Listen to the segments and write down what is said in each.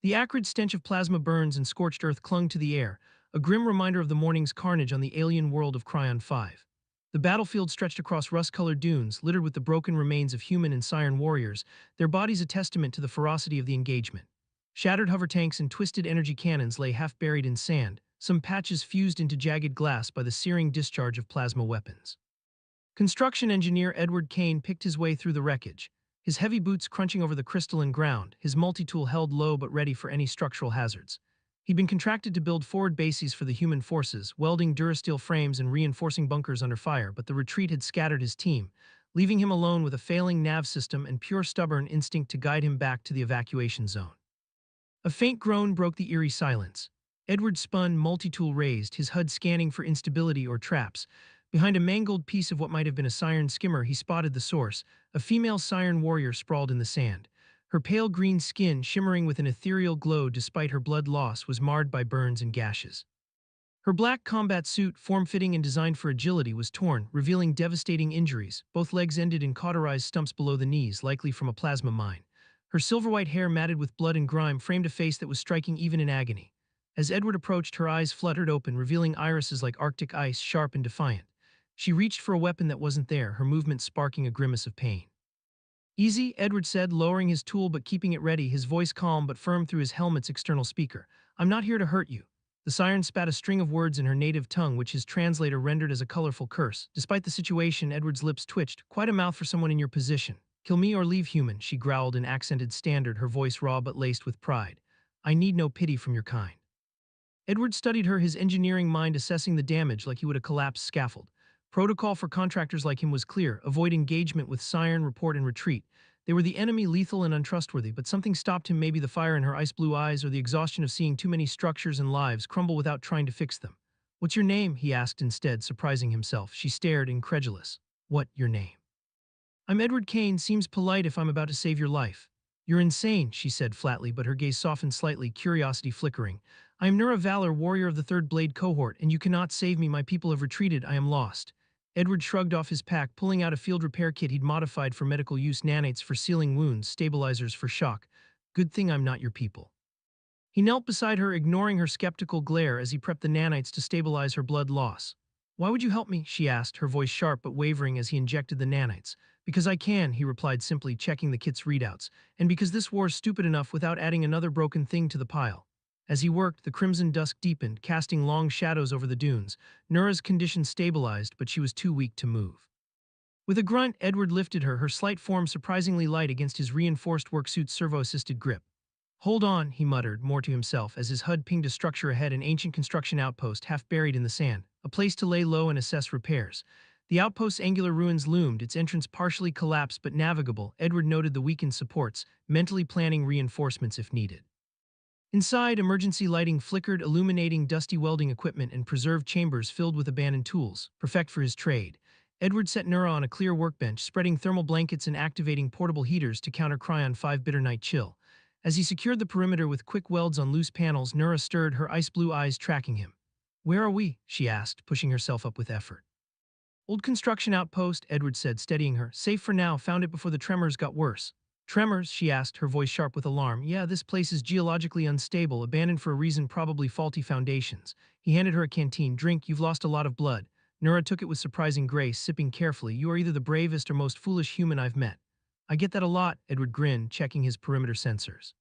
The acrid stench of plasma burns and scorched earth clung to the air, a grim reminder of the morning's carnage on the alien world of Cryon 5. The battlefield stretched across rust-colored dunes, littered with the broken remains of human and Siren warriors, their bodies a testament to the ferocity of the engagement. Shattered hover tanks and twisted energy cannons lay half buried in sand, some patches fused into jagged glass by the searing discharge of plasma weapons. Construction engineer Edward Kane picked his way through the wreckage, his heavy boots crunching over the crystalline ground, his multi-tool held low but ready for any structural hazards. He'd been contracted to build forward bases for the human forces, welding durasteel frames and reinforcing bunkers under fire, but the retreat had scattered his team, leaving him alone with a failing nav system and pure stubborn instinct to guide him back to the evacuation zone. A faint groan broke the eerie silence. Edward spun, multi-tool raised, his HUD scanning for instability or traps. Behind a mangled piece of what might have been a Siren skimmer, he spotted the source, a female Siren warrior sprawled in the sand. Her pale green skin, shimmering with an ethereal glow despite her blood loss, was marred by burns and gashes. Her black combat suit, form-fitting and designed for agility, was torn, revealing devastating injuries. Both legs ended in cauterized stumps below the knees, likely from a plasma mine. Her silver-white hair, matted with blood and grime, framed a face that was striking even in agony. As Edward approached, her eyes fluttered open, revealing irises like Arctic ice, sharp and defiant. She reached for a weapon that wasn't there, her movement sparking a grimace of pain. "Easy," Edward said, lowering his tool but keeping it ready, his voice calm but firm through his helmet's external speaker. "I'm not here to hurt you." The Siren spat a string of words in her native tongue, which his translator rendered as a colorful curse. Despite the situation, Edward's lips twitched. "Quite a mouth for someone in your position. Kill me or leave human," she growled in accented standard, her voice raw but laced with pride. "I need no pity from your kind." Edward studied her, his engineering mind assessing the damage like he would a collapsed scaffold. Protocol for contractors like him was clear: avoid engagement with Siren, report and retreat. They were the enemy, lethal and untrustworthy, but something stopped him, maybe the fire in her ice-blue eyes or the exhaustion of seeing too many structures and lives crumble without trying to fix them. "What's your name?" he asked instead, surprising himself. She stared, incredulous. "What, your name?" "I'm Edward Kane. Seems polite if I'm about to save your life." "You're insane," she said flatly, but her gaze softened slightly, curiosity flickering. "I am Nura Valor, warrior of the 3rd Blade Cohort, and you cannot save me. My people have retreated. I am lost." Edward shrugged off his pack, pulling out a field repair kit he'd modified for medical use: nanites for sealing wounds, stabilizers for shock. "Good thing I'm not your people." He knelt beside her, ignoring her skeptical glare as he prepped the nanites to stabilize her blood loss. "Why would you help me?" she asked, her voice sharp but wavering as he injected the nanites. "Because I can," he replied simply, checking the kit's readouts. "And because this war's stupid enough without adding another broken thing to the pile." As he worked, the crimson dusk deepened, casting long shadows over the dunes. Nura's condition stabilized, but she was too weak to move. With a grunt, Edward lifted her, her slight form surprisingly light against his reinforced worksuit's servo-assisted grip. "Hold on," he muttered, more to himself, as his HUD pinged a structure ahead, an ancient construction outpost half buried in the sand, a place to lay low and assess repairs. The outpost's angular ruins loomed, its entrance partially collapsed but navigable. Edward noted the weakened supports, mentally planning reinforcements if needed. Inside, emergency lighting flickered, illuminating dusty welding equipment and preserved chambers filled with abandoned tools, perfect for his trade. Edward set Nura on a clear workbench, spreading thermal blankets and activating portable heaters to counter Cryon 5 bitter night chill. As he secured the perimeter with quick welds on loose panels, Nura stirred, her ice-blue eyes tracking him. "Where are we?" she asked, pushing herself up with effort. "Old construction outpost," Edward said, steadying her. "Safe for now, found it before the tremors got worse." "Tremors?" she asked, her voice sharp with alarm. "Yeah, this place is geologically unstable, abandoned for a reason, probably faulty foundations." He handed her a canteen. "Drink, you've lost a lot of blood." Nura took it with surprising grace, sipping carefully. "You are either the bravest or most foolish human I've met." "I get that a lot," Edward grinned, checking his perimeter sensors.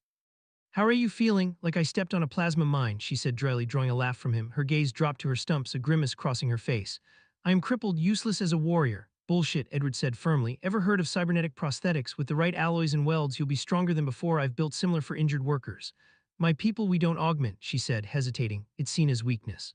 "How are you feeling?" "Like I stepped on a plasma mine," she said dryly, drawing a laugh from him. Her gaze dropped to her stumps, a grimace crossing her face. "I am crippled, useless as a warrior." "Bullshit," Edward said firmly. "Ever heard of cybernetic prosthetics? With the right alloys and welds, you'll be stronger than before. I've built similar for injured workers." "My people we don't augment," she said, hesitating. "It's seen as weakness."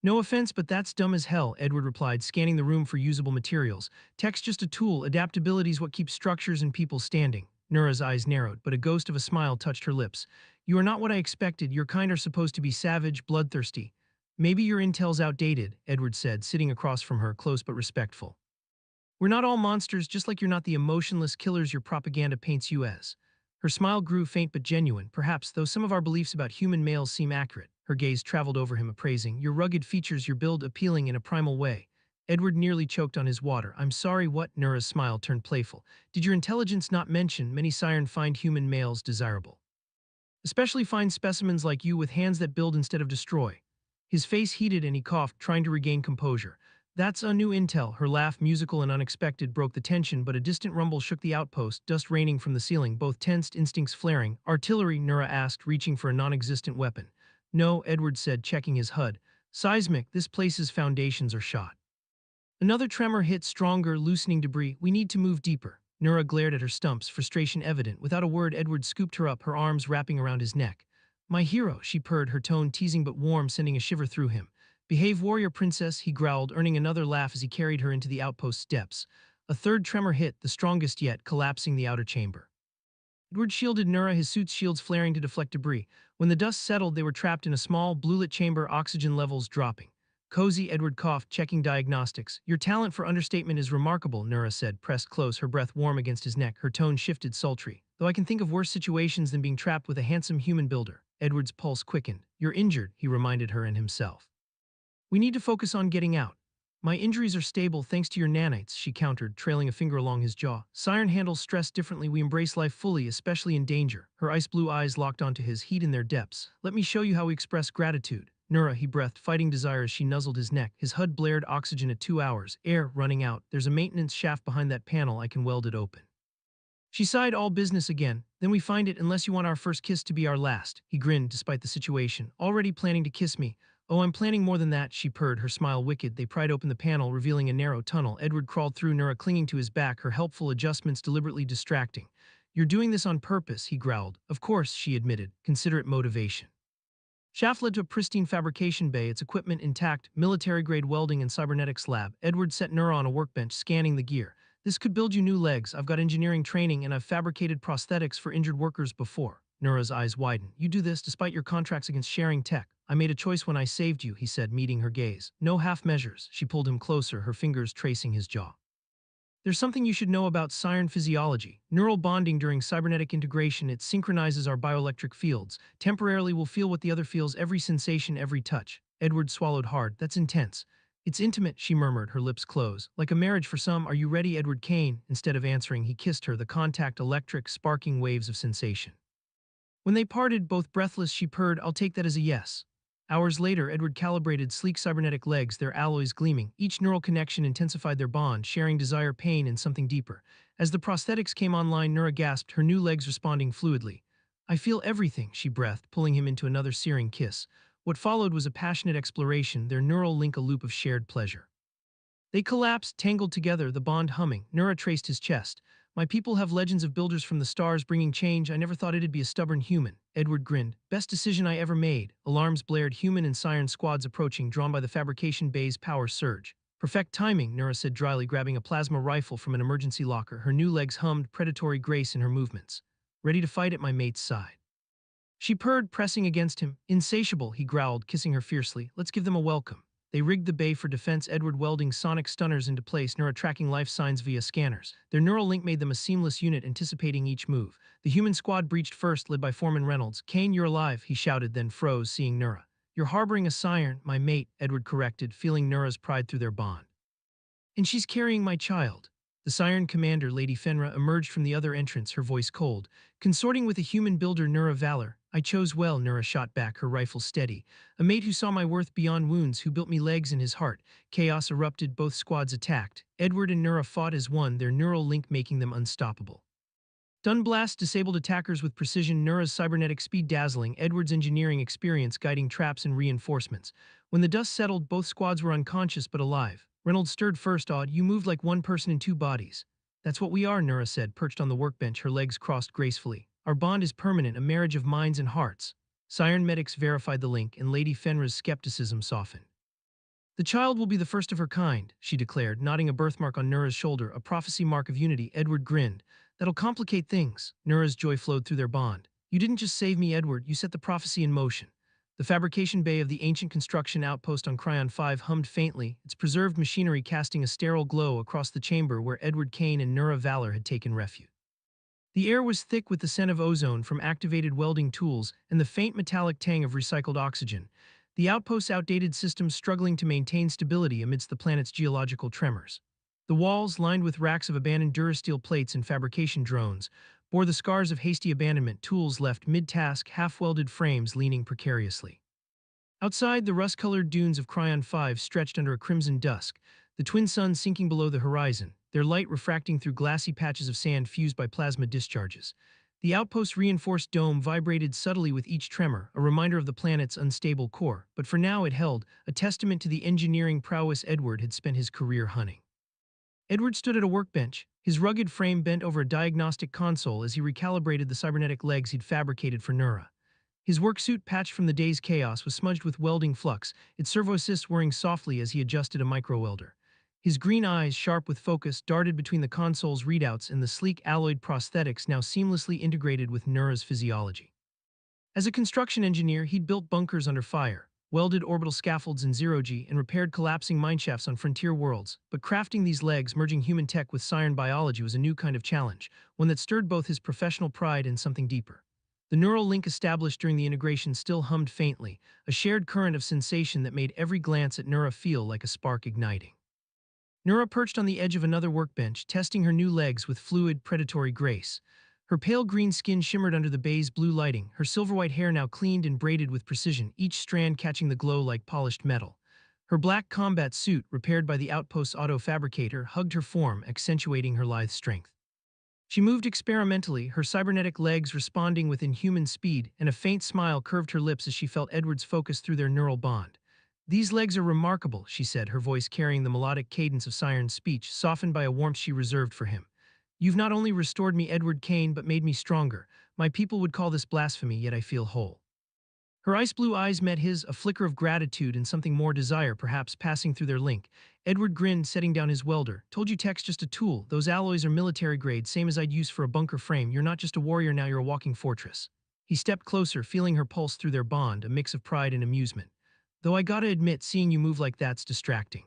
"No offense, but that's dumb as hell," Edward replied, scanning the room for usable materials. "Tech's just a tool. Adaptability's what keeps structures and people standing." Nura's eyes narrowed, but a ghost of a smile touched her lips. "You are not what I expected. Your kind are supposed to be savage, bloodthirsty." "Maybe your intel's outdated," Edward said, sitting across from her, close but respectful. "We're not all monsters, just like you're not the emotionless killers your propaganda paints you as." Her smile grew faint but genuine. "Perhaps, though some of our beliefs about human males seem accurate." Her gaze traveled over him, appraising. "Your rugged features, your build appealing in a primal way." Edward nearly choked on his water. "I'm sorry, what?" Nura's smile turned playful. "Did your intelligence not mention many Siren find human males desirable?" Especially fine specimens like you with hands that build instead of destroy. His face heated and he coughed, trying to regain composure. That's a new intel. Her laugh, musical and unexpected, broke the tension, but a distant rumble shook the outpost, dust raining from the ceiling, both tensed, instincts flaring. Artillery, Nura asked, reaching for a non-existent weapon. No, Edward said, checking his HUD. Seismic, this place's foundations are shot. Another tremor hit, stronger, loosening debris. We need to move deeper. Nura glared at her stumps, frustration evident. Without a word, Edward scooped her up, her arms wrapping around his neck. My hero, she purred, her tone teasing but warm, sending a shiver through him. Behave, warrior princess, he growled, earning another laugh as he carried her into the outpost steps. A third tremor hit, the strongest yet, collapsing the outer chamber. Edward shielded Nura, his suit's shields flaring to deflect debris. When the dust settled, they were trapped in a small, blue-lit chamber, oxygen levels dropping. Cozy, Edward coughed, checking diagnostics. Your talent for understatement is remarkable, Nura said, pressed close, her breath warm against his neck, her tone shifted, sultry. Though I can think of worse situations than being trapped with a handsome human builder. Edward's pulse quickened. You're injured, he reminded her and himself. We need to focus on getting out. My injuries are stable thanks to your nanites, she countered, trailing a finger along his jaw. Siren handles stress differently. We embrace life fully, especially in danger. Her ice-blue eyes locked onto his, heat in their depths. Let me show you how we express gratitude. Nura, he breathed, fighting desire as she nuzzled his neck. His HUD blared oxygen at 2 hours. Air running out. There's a maintenance shaft behind that panel. I can weld it open. She sighed, all business again. Then we find it, unless you want our first kiss to be our last. He grinned despite the situation. Already planning to kiss me. Oh, I'm planning more than that, she purred, her smile wicked. They pried open the panel, revealing a narrow tunnel. Edward crawled through, Nura clinging to his back, her helpful adjustments deliberately distracting. You're doing this on purpose, he growled. Of course, she admitted. Considerate motivation. Shaft led to a pristine fabrication bay, its equipment intact, military-grade welding and cybernetics lab. Edward set Nura on a workbench, scanning the gear. This could build you new legs. I've got engineering training and I've fabricated prosthetics for injured workers before. Nura's eyes widened. You do this despite your contracts against sharing tech. I made a choice when I saved you, he said, meeting her gaze. No half measures. She pulled him closer, her fingers tracing his jaw. There's something you should know about siren physiology. Neural bonding during cybernetic integration, it synchronizes our bioelectric fields. Temporarily we'll feel what the other feels, every sensation, every touch. Edward swallowed hard. That's intense. It's intimate, she murmured, her lips closed. Like a marriage for some. Are you ready, Edward Kane? Instead of answering, he kissed her, the contact electric, sparking waves of sensation. When they parted, both breathless, she purred, I'll take that as a yes. Hours later, Edward calibrated sleek cybernetic legs, their alloys gleaming. Each neural connection intensified their bond, sharing desire, pain, and something deeper. As the prosthetics came online, Nura gasped, her new legs responding fluidly. I feel everything, she breathed, pulling him into another searing kiss. What followed was a passionate exploration, their neural link a loop of shared pleasure. They collapsed, tangled together, the bond humming. Nura traced his chest. My people have legends of builders from the stars bringing change. I never thought it'd be a stubborn human. Edward grinned. Best decision I ever made. Alarms blared, human and siren squads approaching, drawn by the fabrication bay's power surge. Perfect timing, Nura said dryly, grabbing a plasma rifle from an emergency locker. Her new legs hummed, predatory grace in her movements. Ready to fight at my mate's side. She purred, pressing against him. Insatiable, he growled, kissing her fiercely. Let's give them a welcome. They rigged the bay for defense, Edward welding sonic stunners into place, Nura tracking life signs via scanners. Their neural link made them a seamless unit, anticipating each move. The human squad breached first, led by Foreman Reynolds. Kane, you're alive, he shouted, then froze, seeing Nura. You're harboring a siren, my mate, Edward corrected, feeling Nura's pride through their bond. And she's carrying my child. The siren commander, Lady Fenra, emerged from the other entrance, her voice cold. Consorting with a human builder, Nura Valor. I chose well, Nura shot back, her rifle steady. A mate who saw my worth beyond wounds, who built me legs in his heart. Chaos erupted, both squads attacked. Edward and Nura fought as one, their neural link making them unstoppable. Dunblast disabled attackers with precision, Nura's cybernetic speed dazzling, Edward's engineering experience guiding traps and reinforcements. When the dust settled, both squads were unconscious but alive. Reynolds stirred first, awed. You moved like one person in two bodies. That's what we are, Nura said, perched on the workbench, her legs crossed gracefully. Our bond is permanent, a marriage of minds and hearts. Siren medics verified the link, and Lady Fenra's skepticism softened. The child will be the first of her kind, she declared, nodding a birthmark on Nura's shoulder, a prophecy mark of unity. Edward grinned. That'll complicate things. Nura's joy flowed through their bond. You didn't just save me, Edward, you set the prophecy in motion. The fabrication bay of the ancient construction outpost on Cryon 5 hummed faintly, its preserved machinery casting a sterile glow across the chamber where Edward Kane and Nura Valor had taken refuge. The air was thick with the scent of ozone from activated welding tools and the faint metallic tang of recycled oxygen, the outpost's outdated systems struggling to maintain stability amidst the planet's geological tremors. The walls, lined with racks of abandoned durasteel plates and fabrication drones, bore the scars of hasty abandonment, tools left mid-task, half-welded frames leaning precariously. Outside, the rust-colored dunes of Cryon 5 stretched under a crimson dusk, the twin suns sinking below the horizon, their light refracting through glassy patches of sand fused by plasma discharges. The outpost's reinforced dome vibrated subtly with each tremor, a reminder of the planet's unstable core, but for now it held, a testament to the engineering prowess Edward had spent his career hunting. Edward stood at a workbench, his rugged frame bent over a diagnostic console as he recalibrated the cybernetic legs he'd fabricated for Nura. His worksuit, patched from the day's chaos, was smudged with welding flux, its servo assists whirring softly as he adjusted a micro-welder. His green eyes, sharp with focus, darted between the console's readouts and the sleek alloyed prosthetics now seamlessly integrated with Nura's physiology. As a construction engineer, he'd built bunkers under fire, welded orbital scaffolds in zero-G, and repaired collapsing mineshafts on frontier worlds, but crafting these legs, merging human tech with siren biology, was a new kind of challenge, one that stirred both his professional pride and something deeper. The neural link established during the integration still hummed faintly, a shared current of sensation that made every glance at Nura feel like a spark igniting. Nura perched on the edge of another workbench, testing her new legs with fluid, predatory grace. Her pale green skin shimmered under the bay's blue lighting, her silver-white hair now cleaned and braided with precision, each strand catching the glow like polished metal. Her black combat suit, repaired by the outpost's auto-fabricator, hugged her form, accentuating her lithe strength. She moved experimentally, her cybernetic legs responding with inhuman speed, and a faint smile curved her lips as she felt Edward's focus through their neural bond. "These legs are remarkable," she said, her voice carrying the melodic cadence of Siren's speech, softened by a warmth she reserved for him. "You've not only restored me, Edward Kane, but made me stronger. My people would call this blasphemy, yet I feel whole." Her ice-blue eyes met his, a flicker of gratitude and something more desire perhaps passing through their link. Edward grinned, setting down his welder. "Told you tech's just a tool. Those alloys are military grade, same as I'd use for a bunker frame. You're not just a warrior now, you're a walking fortress." He stepped closer, feeling her pulse through their bond, a mix of pride and amusement. "Though I gotta admit, seeing you move like that's distracting."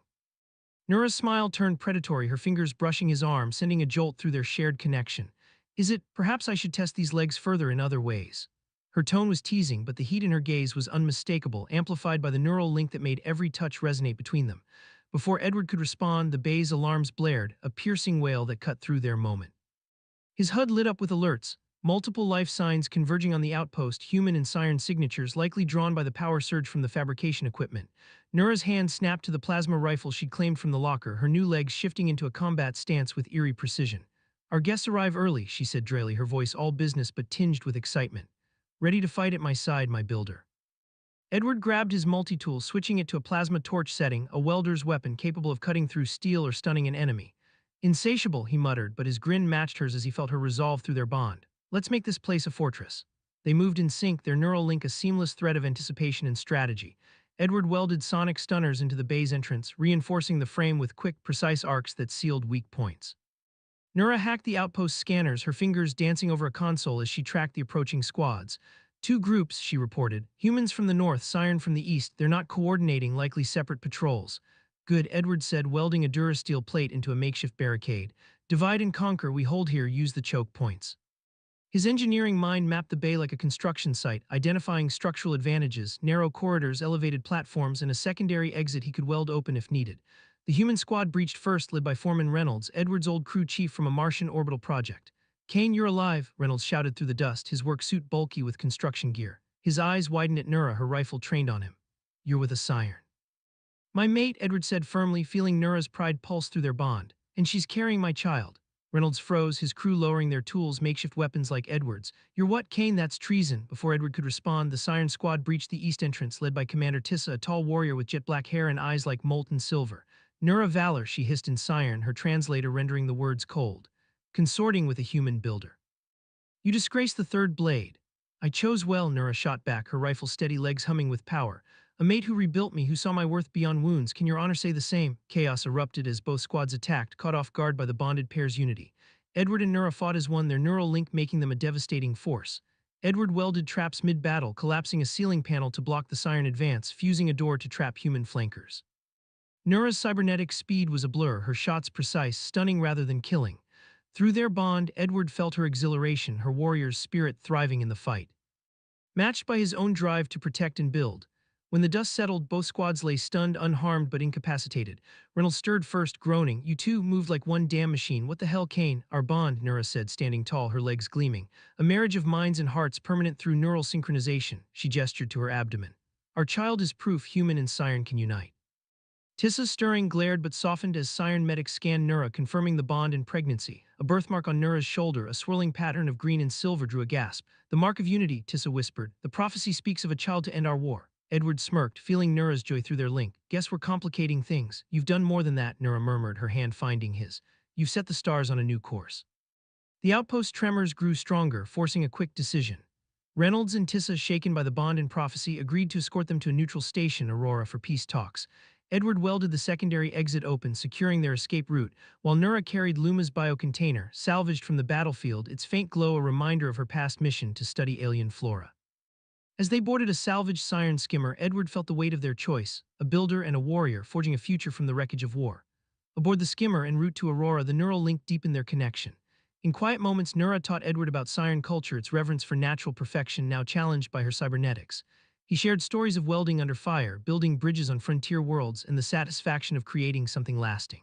Nura's smile turned predatory, her fingers brushing his arm, sending a jolt through their shared connection. "Is it, perhaps I should test these legs further in other ways?" Her tone was teasing, but the heat in her gaze was unmistakable, amplified by the neural link that made every touch resonate between them. Before Edward could respond, the bay's alarms blared, a piercing wail that cut through their moment. His HUD lit up with alerts, multiple life signs converging on the outpost, human and siren signatures likely drawn by the power surge from the fabrication equipment. Nura's hand snapped to the plasma rifle she'd claimed from the locker, her new legs shifting into a combat stance with eerie precision. "Our guests arrive early," she said drily, her voice all business but tinged with excitement. "Ready to fight at my side, my builder." Edward grabbed his multi-tool, switching it to a plasma torch setting, a welder's weapon capable of cutting through steel or stunning an enemy. "Insatiable," he muttered, but his grin matched hers as he felt her resolve through their bond. "Let's make this place a fortress." They moved in sync, their neural link a seamless thread of anticipation and strategy. Edward welded sonic stunners into the bay's entrance, reinforcing the frame with quick, precise arcs that sealed weak points. Nura hacked the outpost scanners, her fingers dancing over a console as she tracked the approaching squads. "Two groups," she reported. "Humans from the north, siren from the east. They're not coordinating, likely separate patrols." "Good," Edward said, welding a durasteel plate into a makeshift barricade. "Divide and conquer, we hold here, use the choke points." His engineering mind mapped the bay like a construction site, identifying structural advantages, narrow corridors, elevated platforms, and a secondary exit he could weld open if needed. The human squad breached first, led by Foreman Reynolds, Edward's old crew chief from a Martian orbital project. "Kane, you're alive," Reynolds shouted through the dust, his work suit bulky with construction gear. His eyes widened at Nura, her rifle trained on him. "You're with a siren." "My mate," Edward said firmly, feeling Nura's pride pulse through their bond. "And she's carrying my child." Reynolds froze, his crew lowering their tools, makeshift weapons like Edward's. "You're what, Kane? That's treason." Before Edward could respond, the siren squad breached the east entrance, led by Commander Tissa, a tall warrior with jet-black hair and eyes like molten silver. "Nura Valor," she hissed in siren, her translator rendering the words cold. "Consorting with a human builder. You disgrace the third blade." "I chose well," Nura shot back, her rifle steady, legs humming with power. "A mate who rebuilt me, who saw my worth beyond wounds. Can your honor say the same?" Chaos erupted as both squads attacked, caught off guard by the bonded pair's unity. Edward and Nura fought as one, their neural link making them a devastating force. Edward welded traps mid-battle, collapsing a ceiling panel to block the siren advance, fusing a door to trap human flankers. Nura's cybernetic speed was a blur, her shots precise, stunning rather than killing. Through their bond, Edward felt her exhilaration, her warrior's spirit thriving in the fight. Matched by his own drive to protect and build, When the dust settled, both squads lay stunned, unharmed, but incapacitated. Reynolds stirred first, groaning. You two moved like one damn machine. What the hell, Kane? Our bond, Nura said, standing tall, her legs gleaming. A marriage of minds and hearts permanent through neural synchronization. She gestured to her abdomen. Our child is proof human and Siren can unite. Tissa's stirring glared but softened as Siren medics scanned Nura, confirming the bond and pregnancy. A birthmark on Nura's shoulder, a swirling pattern of green and silver, drew a gasp. The mark of unity, Tissa whispered. The prophecy speaks of a child to end our war. Edward smirked, feeling Nura's joy through their link. Guess we're complicating things. You've done more than that, Nura murmured, her hand finding his. You've set the stars on a new course. The outpost tremors grew stronger, forcing a quick decision. Reynolds and Tissa, shaken by the bond and prophecy, agreed to escort them to a neutral station, Aurora, for peace talks. Edward welded the secondary exit open, securing their escape route, while Nura carried Luma's biocontainer, salvaged from the battlefield, its faint glow a reminder of her past mission to study alien flora. As they boarded a salvaged Siren skimmer, Edward felt the weight of their choice, a builder and a warrior forging a future from the wreckage of war. Aboard the skimmer en route to Aurora, the neural link deepened their connection. In quiet moments, Nura taught Edward about Siren culture, its reverence for natural perfection now challenged by her cybernetics. He shared stories of welding under fire, building bridges on frontier worlds, and the satisfaction of creating something lasting.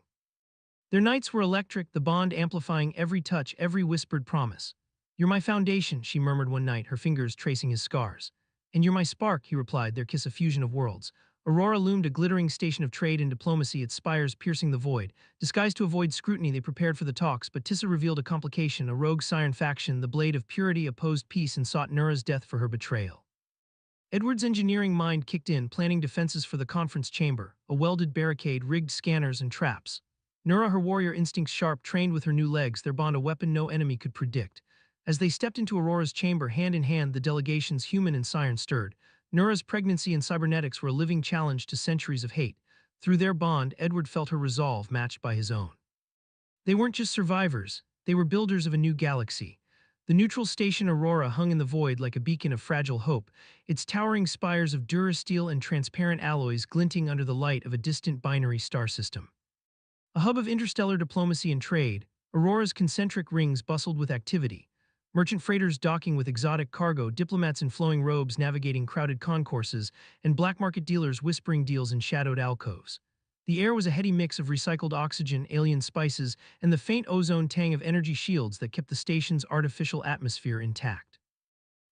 Their nights were electric, the bond amplifying every touch, every whispered promise. You're my foundation, she murmured one night, her fingers tracing his scars. And you're my spark, he replied, their kiss a fusion of worlds. Aurora loomed, a glittering station of trade and diplomacy, its spires piercing the void. Disguised to avoid scrutiny, they prepared for the talks, but Tissa revealed a complication. A rogue Siren faction, the Blade of Purity, opposed peace and sought Nura's death for her betrayal. Edward's engineering mind kicked in, planning defenses for the conference chamber, a welded barricade, rigged scanners, and traps. Nura, her warrior instincts sharp, trained with her new legs, their bond a weapon no enemy could predict. As they stepped into Aurora's chamber, hand in hand, the delegations, human and Siren, stirred. Nura's pregnancy and cybernetics were a living challenge to centuries of hate. Through their bond, Edward felt her resolve matched by his own. They weren't just survivors, they were builders of a new galaxy. The neutral station Aurora hung in the void like a beacon of fragile hope, its towering spires of durasteel and transparent alloys glinting under the light of a distant binary star system. A hub of interstellar diplomacy and trade, Aurora's concentric rings bustled with activity. Merchant freighters docking with exotic cargo, diplomats in flowing robes navigating crowded concourses, and black market dealers whispering deals in shadowed alcoves. The air was a heady mix of recycled oxygen, alien spices, and the faint ozone tang of energy shields that kept the station's artificial atmosphere intact.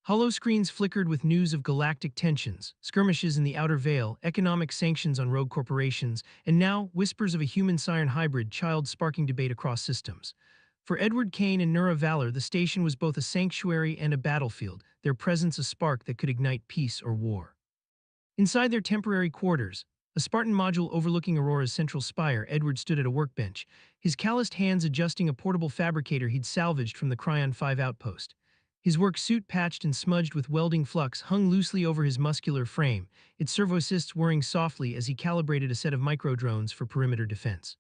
Hollow screens flickered with news of galactic tensions, skirmishes in the Outer Veil, economic sanctions on rogue corporations, and now whispers of a human-Siren hybrid child sparking debate across systems. For Edward Kane and Nura Valor, the station was both a sanctuary and a battlefield, their presence a spark that could ignite peace or war. Inside their temporary quarters, a Spartan module overlooking Aurora's central spire, Edward stood at a workbench, his calloused hands adjusting a portable fabricator he'd salvaged from the Cryon 5 outpost. His work suit, patched and smudged with welding flux, hung loosely over his muscular frame, its servo assists whirring softly as he calibrated a set of micro-drones for perimeter defense.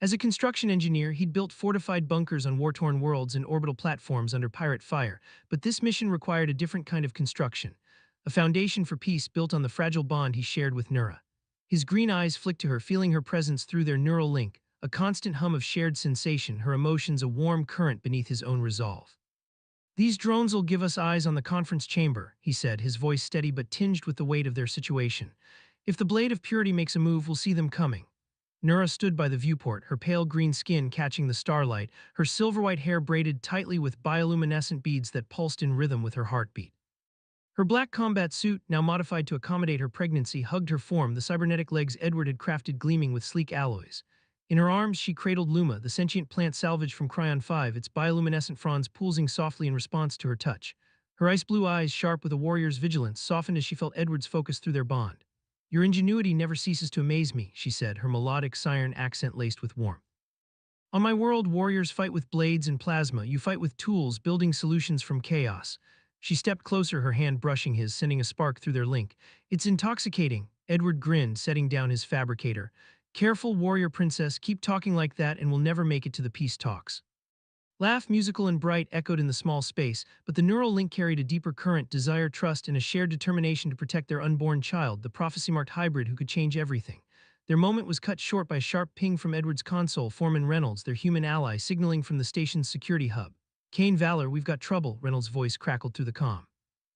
As a construction engineer, he'd built fortified bunkers on war-torn worlds and orbital platforms under pirate fire, but this mission required a different kind of construction, a foundation for peace built on the fragile bond he shared with Nura. His green eyes flicked to her, feeling her presence through their neural link, a constant hum of shared sensation, her emotions a warm current beneath his own resolve. These drones'll give us eyes on the conference chamber, he said, his voice steady but tinged with the weight of their situation. If the Blade of Purity makes a move, we'll see them coming. Nura stood by the viewport, her pale green skin catching the starlight, her silver-white hair braided tightly with bioluminescent beads that pulsed in rhythm with her heartbeat. Her black combat suit, now modified to accommodate her pregnancy, hugged her form, the cybernetic legs Edward had crafted gleaming with sleek alloys. In her arms, she cradled Luma, the sentient plant salvaged from Cryon 5, its bioluminescent fronds pulsing softly in response to her touch. Her ice-blue eyes, sharp with a warrior's vigilance, softened as she felt Edward's focus through their bond. Your ingenuity never ceases to amaze me, she said, her melodic Siren accent laced with warmth. On my world, warriors fight with blades and plasma. You fight with tools, building solutions from chaos. She stepped closer, her hand brushing his, sending a spark through their link. It's intoxicating, Edward grinned, setting down his fabricator. Careful, warrior princess, keep talking like that and we'll never make it to the peace talks. Laugh, musical and bright, echoed in the small space, but the neural link carried a deeper current, desire, trust, and a shared determination to protect their unborn child, the prophecy-marked hybrid who could change everything. Their moment was cut short by a sharp ping from Edward's console, Foreman Reynolds, their human ally, signaling from the station's security hub. Kane Valor, we've got trouble, Reynolds' voice crackled through the comm.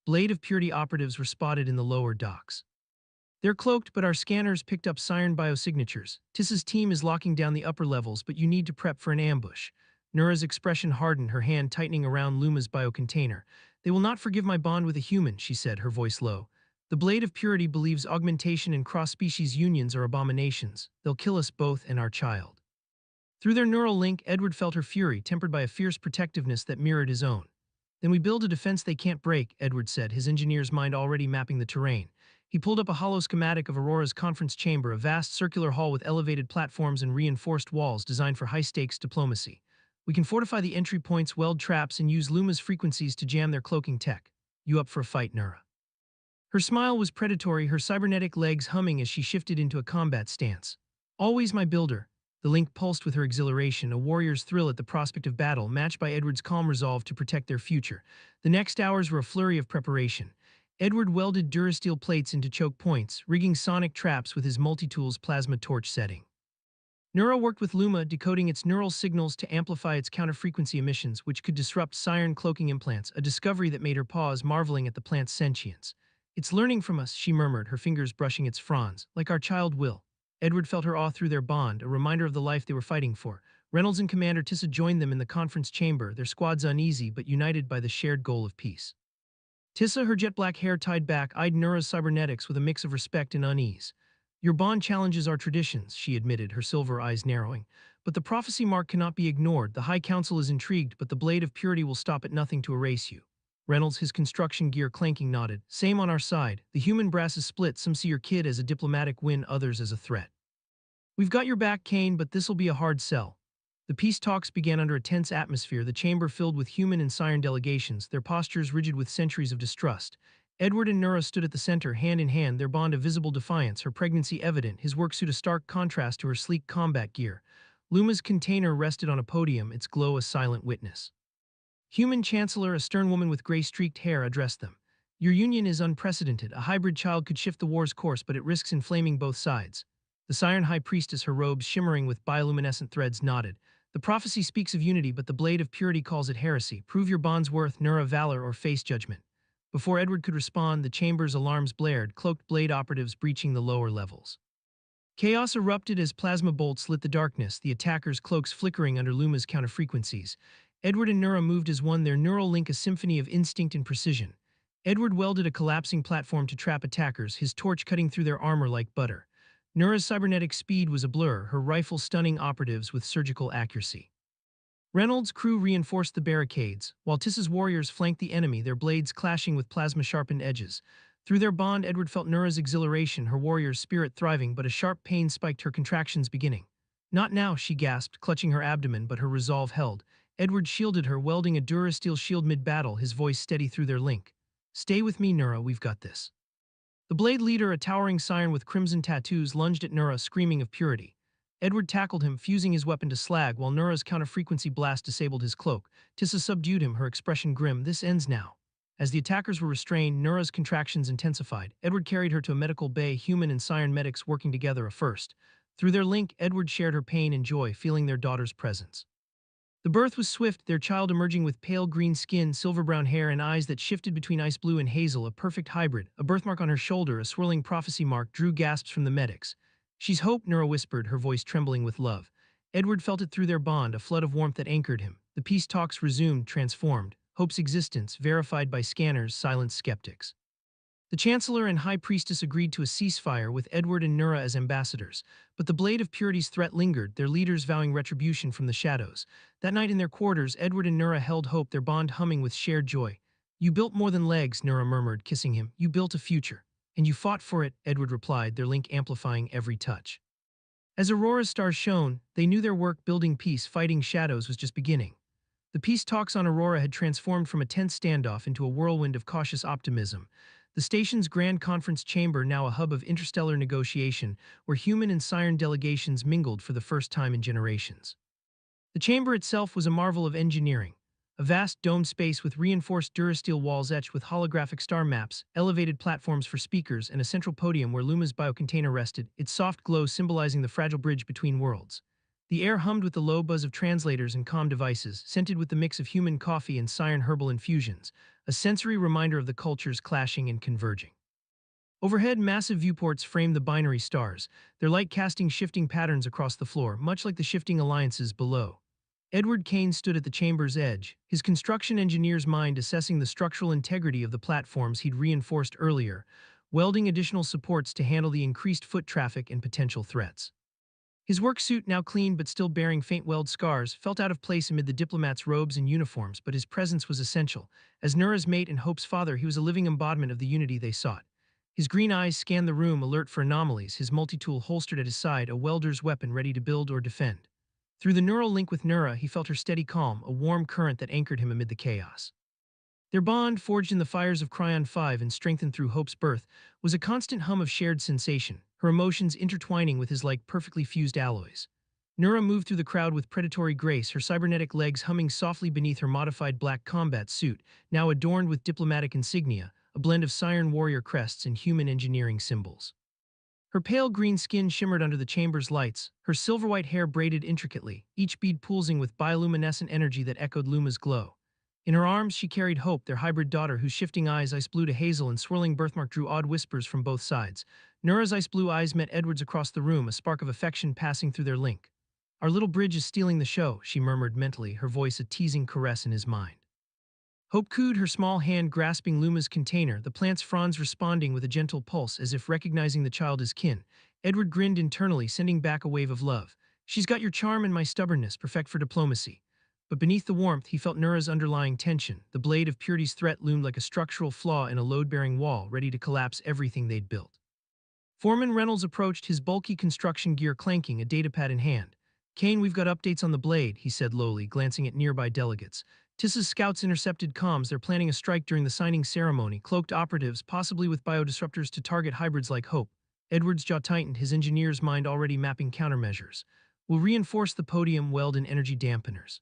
Blade of Purity operatives were spotted in the lower docks. They're cloaked, but our scanners picked up siren biosignatures. Tissa's team is locking down the upper levels, but you need to prep for an ambush. Nura's expression hardened, her hand tightening around Luma's biocontainer. They will not forgive my bond with a human, she said, her voice low. The Blade of Purity believes augmentation and cross-species unions are abominations. They'll kill us both and our child. Through their neural link, Edward felt her fury, tempered by a fierce protectiveness that mirrored his own. Then we build a defense they can't break, Edward said, his engineer's mind already mapping the terrain. He pulled up a hollow schematic of Aurora's conference chamber, a vast circular hall with elevated platforms and reinforced walls designed for high-stakes diplomacy. We can fortify the entry points, weld traps, and use Luma's frequencies to jam their cloaking tech. You up for a fight, Nura? Her smile was predatory, her cybernetic legs humming as she shifted into a combat stance. Always my builder. The link pulsed with her exhilaration, a warrior's thrill at the prospect of battle, matched by Edward's calm resolve to protect their future. The next hours were a flurry of preparation. Edward welded durasteel plates into choke points, rigging sonic traps with his multi-tools plasma torch setting. Nura worked with Luma, decoding its neural signals to amplify its counter-frequency emissions, which could disrupt siren cloaking implants, a discovery that made her pause, marveling at the plant's sentience. It's learning from us, she murmured, her fingers brushing its fronds, like our child will. Edward felt her awe through their bond, a reminder of the life they were fighting for. Reynolds and Commander Tissa joined them in the conference chamber, their squads uneasy but united by the shared goal of peace. Tissa, her jet-black hair tied back, eyed Nura's cybernetics with a mix of respect and unease. Your bond challenges our traditions, she admitted, her silver eyes narrowing. But the prophecy mark cannot be ignored. The High Council is intrigued, but the Blade of Purity will stop at nothing to erase you. Reynolds, his construction gear clanking, nodded. Same on our side. The human brass is split. Some see your kid as a diplomatic win, others as a threat. We've got your back, Kane, but this'll be a hard sell. The peace talks began under a tense atmosphere, the chamber filled with human and siren delegations, their postures rigid with centuries of distrust. Edward and Nura stood at the center, hand in hand, their bond a visible defiance, her pregnancy evident, his worksuit a stark contrast to her sleek combat gear. Luma's container rested on a podium, its glow a silent witness. Human Chancellor, a stern woman with gray-streaked hair, addressed them. Your union is unprecedented. A hybrid child could shift the war's course, but it risks inflaming both sides. The Siren High Priestess, her robes shimmering with bioluminescent threads, nodded. The prophecy speaks of unity, but the Blade of Purity calls it heresy. Prove your bond's worth, Nura, valor, or face judgment. Before Edward could respond, the chamber's alarms blared, cloaked Blade operatives breaching the lower levels. Chaos erupted as plasma bolts lit the darkness, the attackers' cloaks flickering under Luma's counter-frequencies. Edward and Nura moved as one, their neural link a symphony of instinct and precision. Edward welded a collapsing platform to trap attackers, his torch cutting through their armor like butter. Nura's cybernetic speed was a blur, her rifle stunning operatives with surgical accuracy. Reynolds' crew reinforced the barricades, while Tissa's warriors flanked the enemy, their blades clashing with plasma-sharpened edges. Through their bond, Edward felt Nura's exhilaration, her warrior's spirit thriving, but a sharp pain spiked her contractions beginning. Not now, she gasped, clutching her abdomen, but her resolve held. Edward shielded her, welding a durasteel shield mid-battle, his voice steady through their link. Stay with me, Nura, we've got this. The Blade leader, a towering siren with crimson tattoos, lunged at Nura, screaming of purity. Edward tackled him, fusing his weapon to slag, while Nura's counter-frequency blast disabled his cloak. Tissa subdued him, her expression grim. This ends now. As the attackers were restrained, Nura's contractions intensified. Edward carried her to a medical bay, human and siren medics working together a first. Through their link, Edward shared her pain and joy, feeling their daughter's presence. The birth was swift, their child emerging with pale green skin, silver-brown hair, and eyes that shifted between ice blue and hazel, a perfect hybrid. A birthmark on her shoulder, a swirling prophecy mark, drew gasps from the medics. She's hope, Nura whispered, her voice trembling with love. Edward felt it through their bond, a flood of warmth that anchored him. The peace talks resumed, transformed. Hope's existence, verified by scanners, silenced skeptics. The Chancellor and High Priestess agreed to a ceasefire with Edward and Nura as ambassadors, but the Blade of Purity's threat lingered, their leaders vowing retribution from the shadows. That night in their quarters, Edward and Nura held hope, their bond humming with shared joy. You built more than legs, Nura murmured, kissing him. You built a future. And you fought for it, Edward replied, their link amplifying every touch. As Aurora's stars shone, they knew their work building peace, fighting shadows was just beginning. The peace talks on Aurora had transformed from a tense standoff into a whirlwind of cautious optimism. The station's grand conference chamber, now a hub of interstellar negotiation, where human and siren delegations mingled for the first time in generations. The chamber itself was a marvel of engineering. A vast domed space with reinforced durasteel walls etched with holographic star maps, elevated platforms for speakers, and a central podium where Luma's biocontainer rested, its soft glow symbolizing the fragile bridge between worlds. The air hummed with the low buzz of translators and comm devices, scented with the mix of human coffee and siren herbal infusions, a sensory reminder of the cultures clashing and converging. Overhead, massive viewports framed the binary stars, their light casting shifting patterns across the floor, much like the shifting alliances below. Edward Kane stood at the chamber's edge, his construction engineer's mind assessing the structural integrity of the platforms he'd reinforced earlier, welding additional supports to handle the increased foot traffic and potential threats. His work suit, now clean but still bearing faint weld scars, felt out of place amid the diplomats' robes and uniforms, but his presence was essential. As Nura's mate and Hope's father, he was a living embodiment of the unity they sought. His green eyes scanned the room, alert for anomalies, his multi-tool holstered at his side, a welder's weapon ready to build or defend. Through the neural link with Nura, he felt her steady calm, a warm current that anchored him amid the chaos. Their bond, forged in the fires of Cryon 5 and strengthened through Hope's birth, was a constant hum of shared sensation, her emotions intertwining with his like perfectly fused alloys. Nura moved through the crowd with predatory grace, her cybernetic legs humming softly beneath her modified black combat suit, now adorned with diplomatic insignia, a blend of Siren warrior crests and human engineering symbols. Her pale green skin shimmered under the chamber's lights, her silver-white hair braided intricately, each bead pulsing with bioluminescent energy that echoed Luma's glow. In her arms she carried Hope, their hybrid daughter, whose shifting eyes, ice blue to hazel and swirling birthmark, drew odd whispers from both sides. Nura's ice blue eyes met Edward's across the room, a spark of affection passing through their link. "Our little bridge is stealing the show," she murmured mentally, her voice a teasing caress in his mind. Hope cooed, her small hand grasping Luma's container, the plant's fronds responding with a gentle pulse as if recognizing the child as kin. Edward grinned internally, sending back a wave of love. "She's got your charm and my stubbornness, perfect for diplomacy." But beneath the warmth, he felt Nura's underlying tension. The blade of Purity's threat loomed like a structural flaw in a load-bearing wall, ready to collapse everything they'd built. Foreman Reynolds approached, his bulky construction gear clanking, a datapad in hand. "Kane, we've got updates on the blade," he said lowly, glancing at nearby delegates. "Tissa's scouts intercepted comms. They're planning a strike during the signing ceremony, cloaked operatives, possibly with biodisruptors to target hybrids like Hope." Edward's jaw tightened, his engineer's mind already mapping countermeasures. "We'll reinforce the podium, weld in energy dampeners.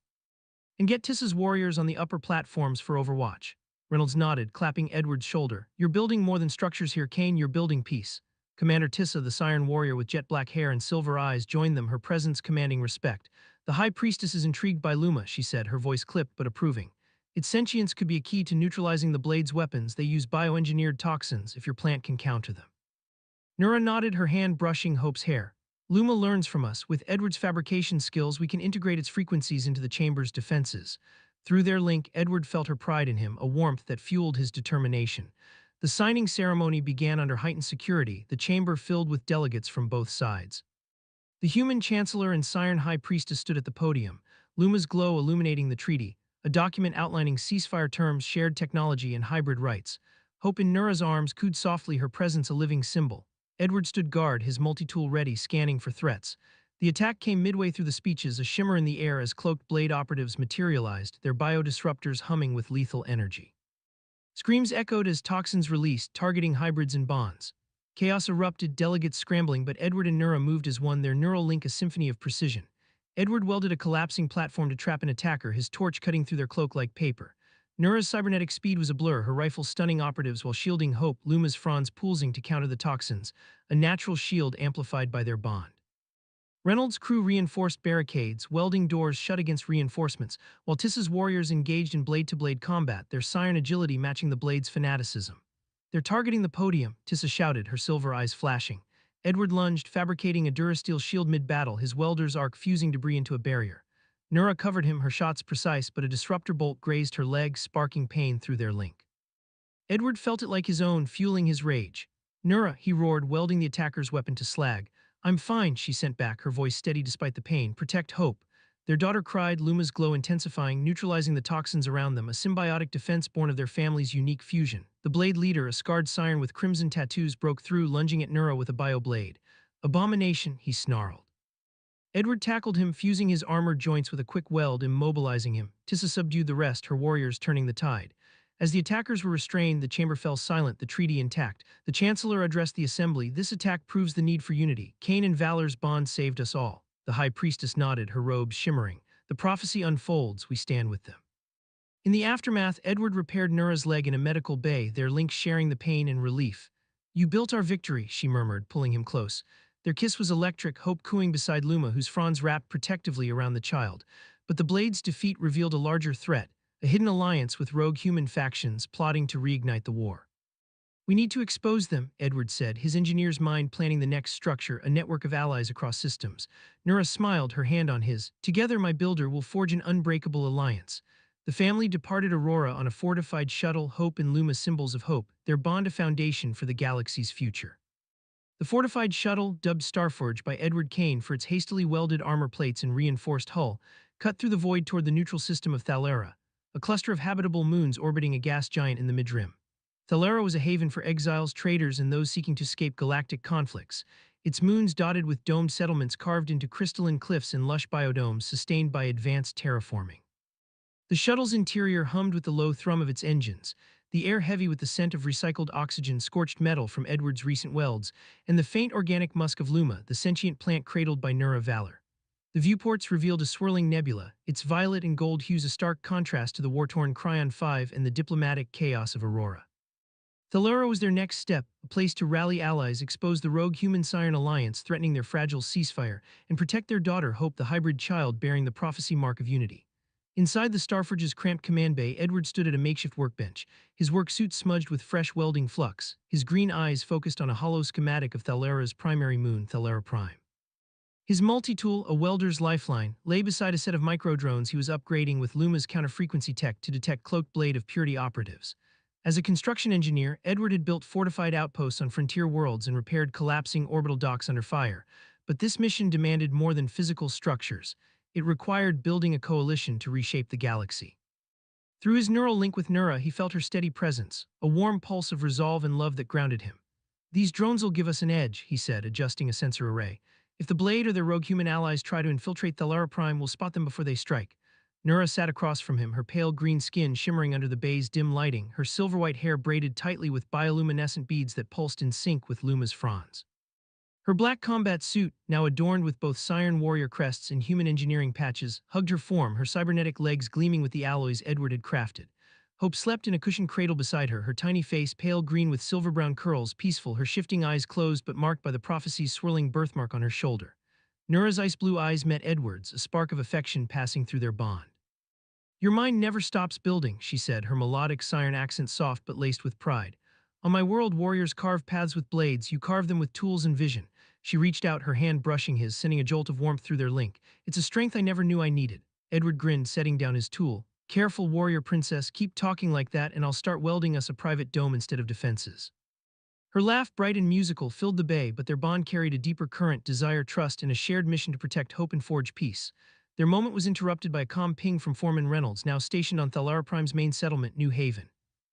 And get Tissa's warriors on the upper platforms for overwatch." Reynolds nodded, clapping Edward's shoulder. "You're building more than structures here, Kane, you're building peace." Commander Tissa, the Siren warrior with jet-black hair and silver eyes, joined them, her presence commanding respect. "The High Priestess is intrigued by Luma," she said, her voice clipped but approving. "Its sentience could be a key to neutralizing the Blade's weapons. They use bioengineered toxins, if your plant can counter them." Nura nodded, her hand brushing Hope's hair. "Luma learns from us. With Edward's fabrication skills, we can integrate its frequencies into the chamber's defenses." Through their link, Edward felt her pride in him, a warmth that fueled his determination. The signing ceremony began under heightened security, the chamber filled with delegates from both sides. The human chancellor and Siren High Priestess stood at the podium, Luma's glow illuminating the treaty, a document outlining ceasefire terms, shared technology, and hybrid rights. Hope in Nura's arms cooed softly, her presence a living symbol. Edward stood guard, his multi-tool ready, scanning for threats. The attack came midway through the speeches, a shimmer in the air as cloaked blade operatives materialized, their biodisruptors humming with lethal energy. Screams echoed as toxins released, targeting hybrids and bonds. Chaos erupted, delegates scrambling, but Edward and Nura moved as one, their neural link a symphony of precision. Edward welded a collapsing platform to trap an attacker, his torch cutting through their cloak like paper. Nura's cybernetic speed was a blur, her rifle stunning operatives while shielding Hope, Luma's fronds pulsing to counter the toxins, a natural shield amplified by their bond. Reynolds' crew reinforced barricades, welding doors shut against reinforcements, while Tissa's warriors engaged in blade-to-blade combat, their siren agility matching the blade's fanaticism. "They're targeting the podium," Tissa shouted, her silver eyes flashing. Edward lunged, fabricating a durasteel shield mid-battle, his welder's arc fusing debris into a barrier. Nura covered him, her shots precise, but a disruptor bolt grazed her leg, sparking pain through their link. Edward felt it like his own, fueling his rage. "Nura," he roared, welding the attacker's weapon to slag. "I'm fine," she sent back, her voice steady despite the pain. "Protect Hope." Their daughter cried, Luma's glow intensifying, neutralizing the toxins around them, a symbiotic defense born of their family's unique fusion. The blade leader, a scarred siren with crimson tattoos, broke through, lunging at Nura with a bioblade. "Abomination," he snarled. Edward tackled him, fusing his armored joints with a quick weld, immobilizing him. Tissa subdued the rest, her warriors turning the tide. As the attackers were restrained, the chamber fell silent, the treaty intact. The Chancellor addressed the assembly. "This attack proves the need for unity. Kane and Valor's bond saved us all." The High Priestess nodded, her robes shimmering. "The prophecy unfolds, we stand with them." In the aftermath, Edward repaired Nura's leg in a medical bay, their links sharing the pain and relief. "You built our victory," she murmured, pulling him close. Their kiss was electric, Hope cooing beside Luma, whose fronds wrapped protectively around the child. But the Blade's defeat revealed a larger threat, a hidden alliance with rogue human factions plotting to reignite the war. We need to expose them, Edward said, his engineer's mind planning the next structure, a network of allies across systems. Nura smiled, her hand on his. Together, my builder will forge an unbreakable alliance. The family departed Aurora on a fortified shuttle, Hope and Luma symbols of hope, their bond a foundation for the galaxy's future. The fortified shuttle, dubbed Starforge by Edward Kane for its hastily welded armor plates and reinforced hull, cut through the void toward the neutral system of Thalera, a cluster of habitable moons orbiting a gas giant in the midrim. Thalera was a haven for exiles, traitors, and those seeking to escape galactic conflicts, its moons dotted with domed settlements carved into crystalline cliffs and lush biodomes sustained by advanced terraforming. The shuttle's interior hummed with the low thrum of its engines, the air heavy with the scent of recycled oxygen, scorched metal from Edward's recent welds, and the faint organic musk of Luma, the sentient plant cradled by Nura Valor. The viewports revealed a swirling nebula, its violet and gold hues a stark contrast to the war-torn Cryon 5 and the diplomatic chaos of Aurora. Thalera was their next step, a place to rally allies, expose the rogue human-Siren alliance threatening their fragile ceasefire, and protect their daughter Hope, the hybrid child bearing the prophecy mark of unity. Inside the Starforge's cramped command bay, Edward stood at a makeshift workbench, his work suit smudged with fresh welding flux, his green eyes focused on a hollow schematic of Thalera's primary moon, Thalera Prime. His multi-tool, a welder's lifeline, lay beside a set of microdrones he was upgrading with Luma's counter-frequency tech to detect cloaked blade of purity operatives. As a construction engineer, Edward had built fortified outposts on frontier worlds and repaired collapsing orbital docks under fire, but this mission demanded more than physical structures. It required building a coalition to reshape the galaxy. Through his neural link with Nura, he felt her steady presence, a warm pulse of resolve and love that grounded him. These drones will give us an edge, he said, adjusting a sensor array. If the Blade or their rogue human allies try to infiltrate Thalera Prime, we'll spot them before they strike. Nura sat across from him, her pale green skin shimmering under the bay's dim lighting, her silver-white hair braided tightly with bioluminescent beads that pulsed in sync with Luma's fronds. Her black combat suit, now adorned with both Siren warrior crests and human engineering patches, hugged her form, her cybernetic legs gleaming with the alloys Edward had crafted. Hope slept in a cushioned cradle beside her, her tiny face pale green with silver-brown curls, peaceful, her shifting eyes closed but marked by the prophecy's swirling birthmark on her shoulder. Nura's ice-blue eyes met Edward's, a spark of affection passing through their bond. Your mind never stops building, she said, her melodic Siren accent soft but laced with pride. On my world, warriors carve paths with blades, you carve them with tools and vision. She reached out, her hand brushing his, sending a jolt of warmth through their link. It's a strength I never knew I needed. Edward grinned, setting down his tool. Careful, warrior princess, keep talking like that and I'll start welding us a private dome instead of defenses. Her laugh, bright and musical, filled the bay, but their bond carried a deeper current, desire, trust, and a shared mission to protect hope and forge peace. Their moment was interrupted by a calm ping from Foreman Reynolds, now stationed on Thalera Prime's main settlement, New Haven.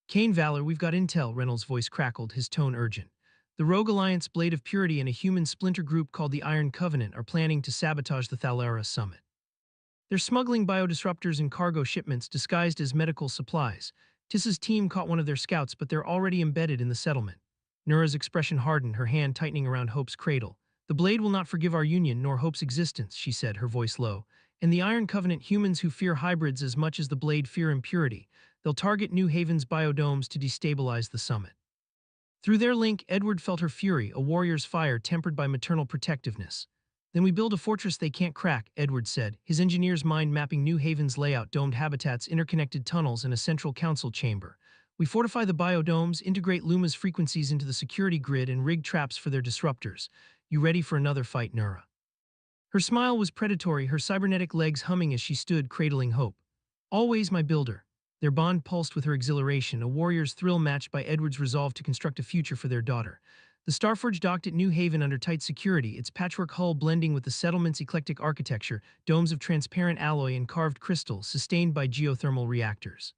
Kane Valor, we've got intel, Reynolds' voice crackled, his tone urgent. The Rogue Alliance, Blade of Purity, and a human splinter group called the Iron Covenant are planning to sabotage the Thalera summit. They're smuggling biodisruptors and cargo shipments disguised as medical supplies. Tissa's team caught one of their scouts, but they're already embedded in the settlement. Nura's expression hardened, her hand tightening around Hope's cradle. The Blade will not forgive our union nor Hope's existence, she said, her voice low. And the Iron Covenant, humans who fear hybrids as much as the Blade fear impurity. They'll target New Haven's biodomes to destabilize the summit. Through their link, Edward felt her fury, a warrior's fire tempered by maternal protectiveness. Then we build a fortress they can't crack, Edward said, his engineer's mind mapping New Haven's layout, domed habitats, interconnected tunnels, and a central council chamber. We fortify the biodomes, integrate Luma's frequencies into the security grid, and rig traps for their disruptors. You ready for another fight, Nura? Her smile was predatory, her cybernetic legs humming as she stood, cradling hope. Always my builder. Their bond pulsed with her exhilaration, a warrior's thrill matched by Edward's resolve to construct a future for their daughter. The Starforge docked at New Haven under tight security, its patchwork hull blending with the settlement's eclectic architecture, domes of transparent alloy and carved crystal, sustained by geothermal reactors.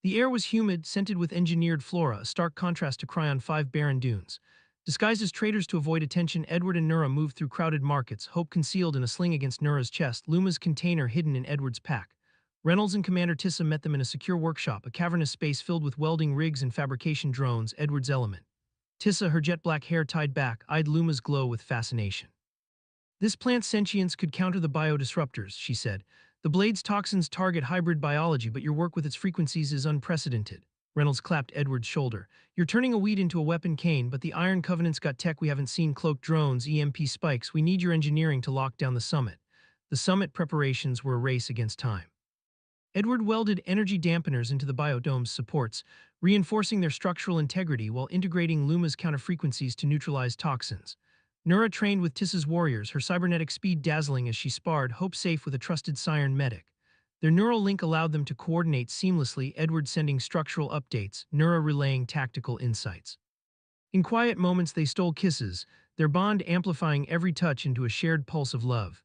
The air was humid, scented with engineered flora, a stark contrast to Cryon 5 barren dunes. Disguised as traitors to avoid attention, Edward and Nura moved through crowded markets, Hope concealed in a sling against Nura's chest, Luma's container hidden in Edward's pack. Reynolds and Commander Tissa met them in a secure workshop, a cavernous space filled with welding rigs and fabrication drones, Edward's element. Tissa, her jet-black hair tied back, eyed Luma's glow with fascination. This plant's sentience could counter the biodisruptors, she said. The Blade's toxins target hybrid biology, but your work with its frequencies is unprecedented. Reynolds clapped Edward's shoulder. You're turning a weed into a weapon, Kane, but the Iron Covenant's got tech we haven't seen, cloaked drones, EMP spikes. We need your engineering to lock down the summit. The summit preparations were a race against time. Edward welded energy dampeners into the biodome's supports, reinforcing their structural integrity while integrating Luma's counterfrequencies to neutralize toxins. Nura trained with Tissa's warriors, her cybernetic speed dazzling as she sparred, Hope safe with a trusted Siren medic. Their neural link allowed them to coordinate seamlessly, Edward sending structural updates, Nura relaying tactical insights. In quiet moments they stole kisses, their bond amplifying every touch into a shared pulse of love.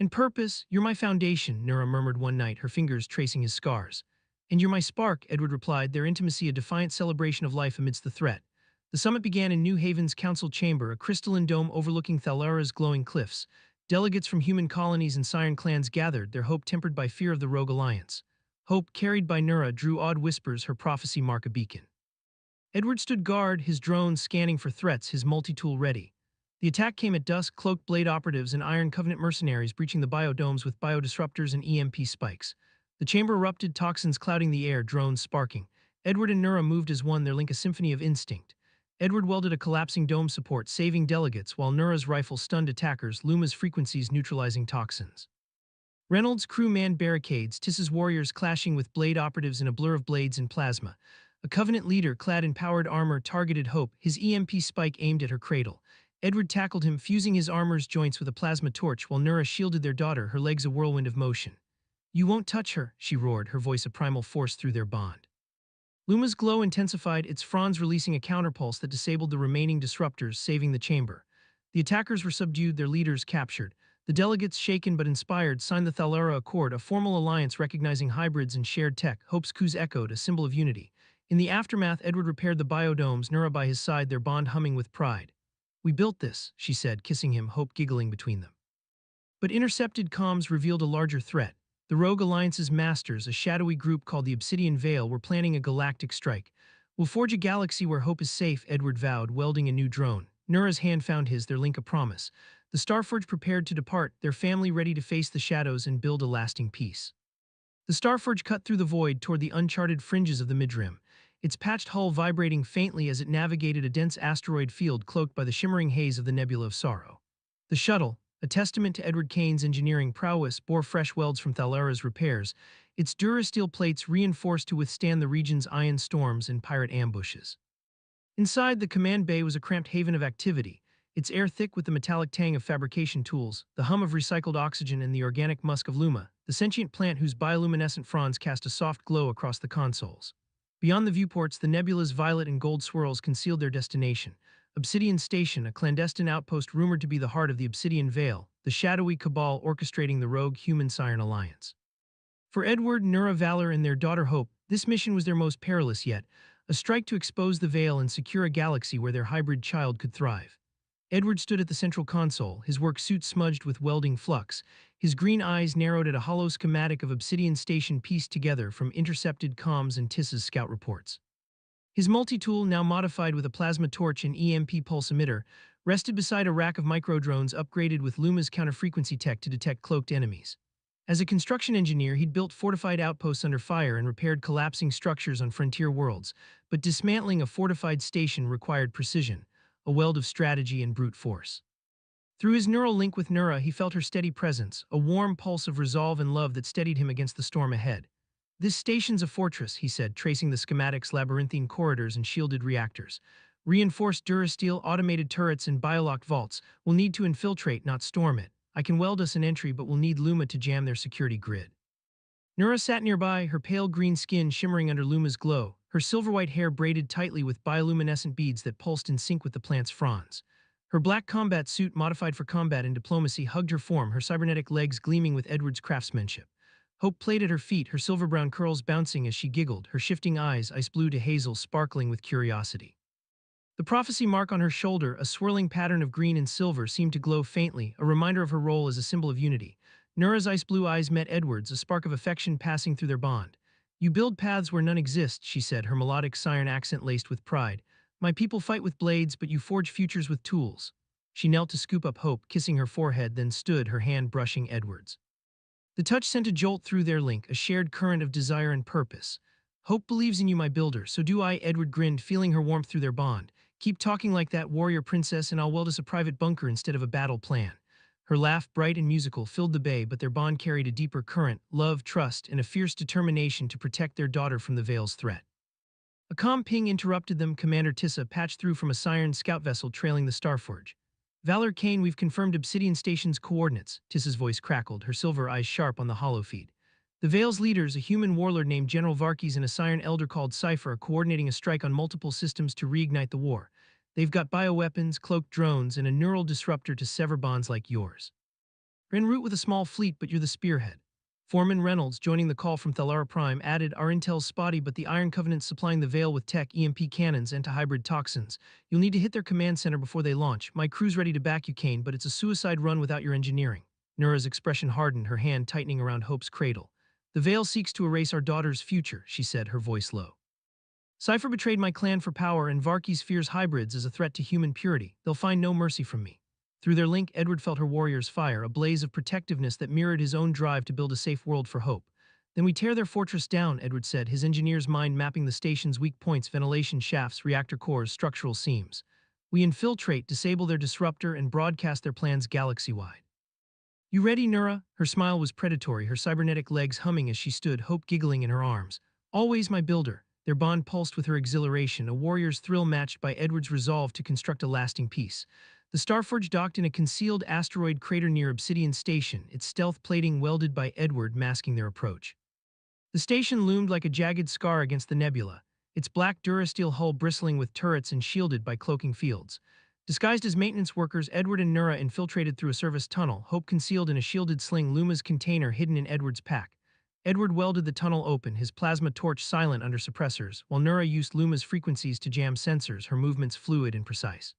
"And purpose, you're my foundation," Nura murmured one night, her fingers tracing his scars. "And you're my spark," Edward replied, their intimacy a defiant celebration of life amidst the threat. The summit began in New Haven's council chamber, a crystalline dome overlooking Thalara's glowing cliffs. Delegates from human colonies and Siren clans gathered, their hope tempered by fear of the Rogue Alliance. Hope, carried by Nura, drew awed whispers, her prophecy mark a beacon. Edward stood guard, his drone scanning for threats, his multi-tool ready. The attack came at dusk, cloaked blade operatives and Iron Covenant mercenaries breaching the biodomes with biodisruptors and EMP spikes. The chamber erupted, toxins clouding the air, drones sparking. Edward and Nura moved as one, their link a symphony of instinct. Edward welded a collapsing dome support, saving delegates, while Nura's rifle stunned attackers, Luma's frequencies neutralizing toxins. Reynolds' crew manned barricades, Tissa's warriors clashing with blade operatives in a blur of blades and plasma. A Covenant leader, clad in powered armor, targeted Hope, his EMP spike aimed at her cradle. Edward tackled him, fusing his armor's joints with a plasma torch, while Nura shielded their daughter, her legs a whirlwind of motion. "You won't touch her," she roared, her voice a primal force through their bond. Luma's glow intensified, its fronds releasing a counterpulse that disabled the remaining disruptors, saving the chamber. The attackers were subdued, their leaders captured. The delegates, shaken but inspired, signed the Thalara Accord, a formal alliance recognizing hybrids and shared tech. Hope's coups echoed, a symbol of unity. In the aftermath, Edward repaired the biodomes, Nura by his side, their bond humming with pride. "We built this," she said, kissing him, Hope giggling between them. But intercepted comms revealed a larger threat. The Rogue Alliance's masters, a shadowy group called the Obsidian Veil, were planning a galactic strike. "We'll forge a galaxy where Hope is safe," Edward vowed, welding a new drone. Nura's hand found his, their link a promise. The Starforge prepared to depart, their family ready to face the shadows and build a lasting peace. The Starforge cut through the void toward the uncharted fringes of the midrim, its patched hull vibrating faintly as it navigated a dense asteroid field cloaked by the shimmering haze of the Nebula of Sorrow. The shuttle, a testament to Edward Kane's engineering prowess, bore fresh welds from Thalara's repairs, its durasteel plates reinforced to withstand the region's ion storms and pirate ambushes. Inside, the command bay was a cramped haven of activity, its air thick with the metallic tang of fabrication tools, the hum of recycled oxygen and the organic musk of Luma, the sentient plant whose bioluminescent fronds cast a soft glow across the consoles. Beyond the viewports, the nebula's violet and gold swirls concealed their destination. Obsidian Station, a clandestine outpost rumored to be the heart of the Obsidian Veil, the shadowy cabal orchestrating the rogue human-Siren alliance. For Edward, Nura Valor, and their daughter Hope, this mission was their most perilous yet, a strike to expose the Veil and secure a galaxy where their hybrid child could thrive. Edward stood at the central console, his work suit smudged with welding flux, his green eyes narrowed at a hollow schematic of Obsidian Station pieced together from intercepted comms and Tissa's scout reports. His multi-tool, now modified with a plasma torch and EMP pulse emitter, rested beside a rack of microdrones upgraded with Luma's counterfrequency tech to detect cloaked enemies. As a construction engineer, he'd built fortified outposts under fire and repaired collapsing structures on frontier worlds, but dismantling a fortified station required precision, a weld of strategy and brute force. Through his neural link with Nura, he felt her steady presence, a warm pulse of resolve and love that steadied him against the storm ahead. "This station's a fortress," he said, tracing the schematics, labyrinthine corridors and shielded reactors. "Reinforced durasteel, automated turrets and biolocked vaults. We'll need to infiltrate, not storm it. I can weld us an entry, but we'll need Luma to jam their security grid." Nura sat nearby, her pale green skin shimmering under Luma's glow, her silver-white hair braided tightly with bioluminescent beads that pulsed in sync with the plant's fronds. Her black combat suit, modified for combat and diplomacy, hugged her form, her cybernetic legs gleaming with Edward's craftsmanship. Hope played at her feet, her silver-brown curls bouncing as she giggled, her shifting eyes, ice blue to hazel, sparkling with curiosity. The prophecy mark on her shoulder, a swirling pattern of green and silver, seemed to glow faintly, a reminder of her role as a symbol of unity. Nura's ice blue eyes met Edward's, a spark of affection passing through their bond. "You build paths where none exist," she said, her melodic Siren accent laced with pride. "My people fight with blades, but you forge futures with tools." She knelt to scoop up Hope, kissing her forehead, then stood, her hand brushing Edward's. The touch sent a jolt through their link, a shared current of desire and purpose. "Hope believes in you, my builder, so do I," Edward grinned, feeling her warmth through their bond. "Keep talking like that, warrior princess, and I'll weld us a private bunker instead of a battle plan." Her laugh, bright and musical, filled the bay, but their bond carried a deeper current, love, trust, and a fierce determination to protect their daughter from the Veil's threat. A calm ping interrupted them. Commander Tissa patched through from a Siren scout vessel trailing the Starforge. Valor Kane, we've confirmed Obsidian Station's coordinates. Tissa's voice crackled, her silver eyes sharp on the hollow feed. The Veil's leaders, a human warlord named General Varkes and a Siren elder called Cypher, are coordinating a strike on multiple systems to reignite the war. They've got bioweapons, cloaked drones, and a neural disruptor to sever bonds like yours. You're en route with a small fleet, but you're the spearhead. Foreman Reynolds, joining the call from Thalara Prime, added, our intel's spotty, but the Iron Covenant's supplying the Veil with tech, EMP cannons, anti-hybrid toxins. You'll need to hit their command center before they launch. My crew's ready to back you, Kane, but it's a suicide run without your engineering. Nura's expression hardened, her hand tightening around Hope's cradle. The Veil seeks to erase our daughter's future, she said, her voice low. Cypher betrayed my clan for power, and Varkes fears hybrids as a threat to human purity. They'll find no mercy from me. Through their link, Edward felt her warrior's fire, a blaze of protectiveness that mirrored his own drive to build a safe world for Hope. Then we tear their fortress down, Edward said, his engineer's mind mapping the station's weak points, ventilation shafts, reactor cores, structural seams. We infiltrate, disable their disruptor, and broadcast their plans galaxy-wide. You ready, Nura? Her smile was predatory, her cybernetic legs humming as she stood, Hope giggling in her arms. Always my builder. Their bond pulsed with her exhilaration, a warrior's thrill matched by Edward's resolve to construct a lasting peace. The Starforge docked in a concealed asteroid crater near Obsidian Station, its stealth plating welded by Edward masking their approach. The station loomed like a jagged scar against the nebula, its black durasteel hull bristling with turrets and shielded by cloaking fields. Disguised as maintenance workers, Edward and Nura infiltrated through a service tunnel, Hope concealed in a shielded sling, Luma's container hidden in Edward's pack. Edward welded the tunnel open, his plasma torch silent under suppressors, while Nura used Luma's frequencies to jam sensors, her movements fluid and precise.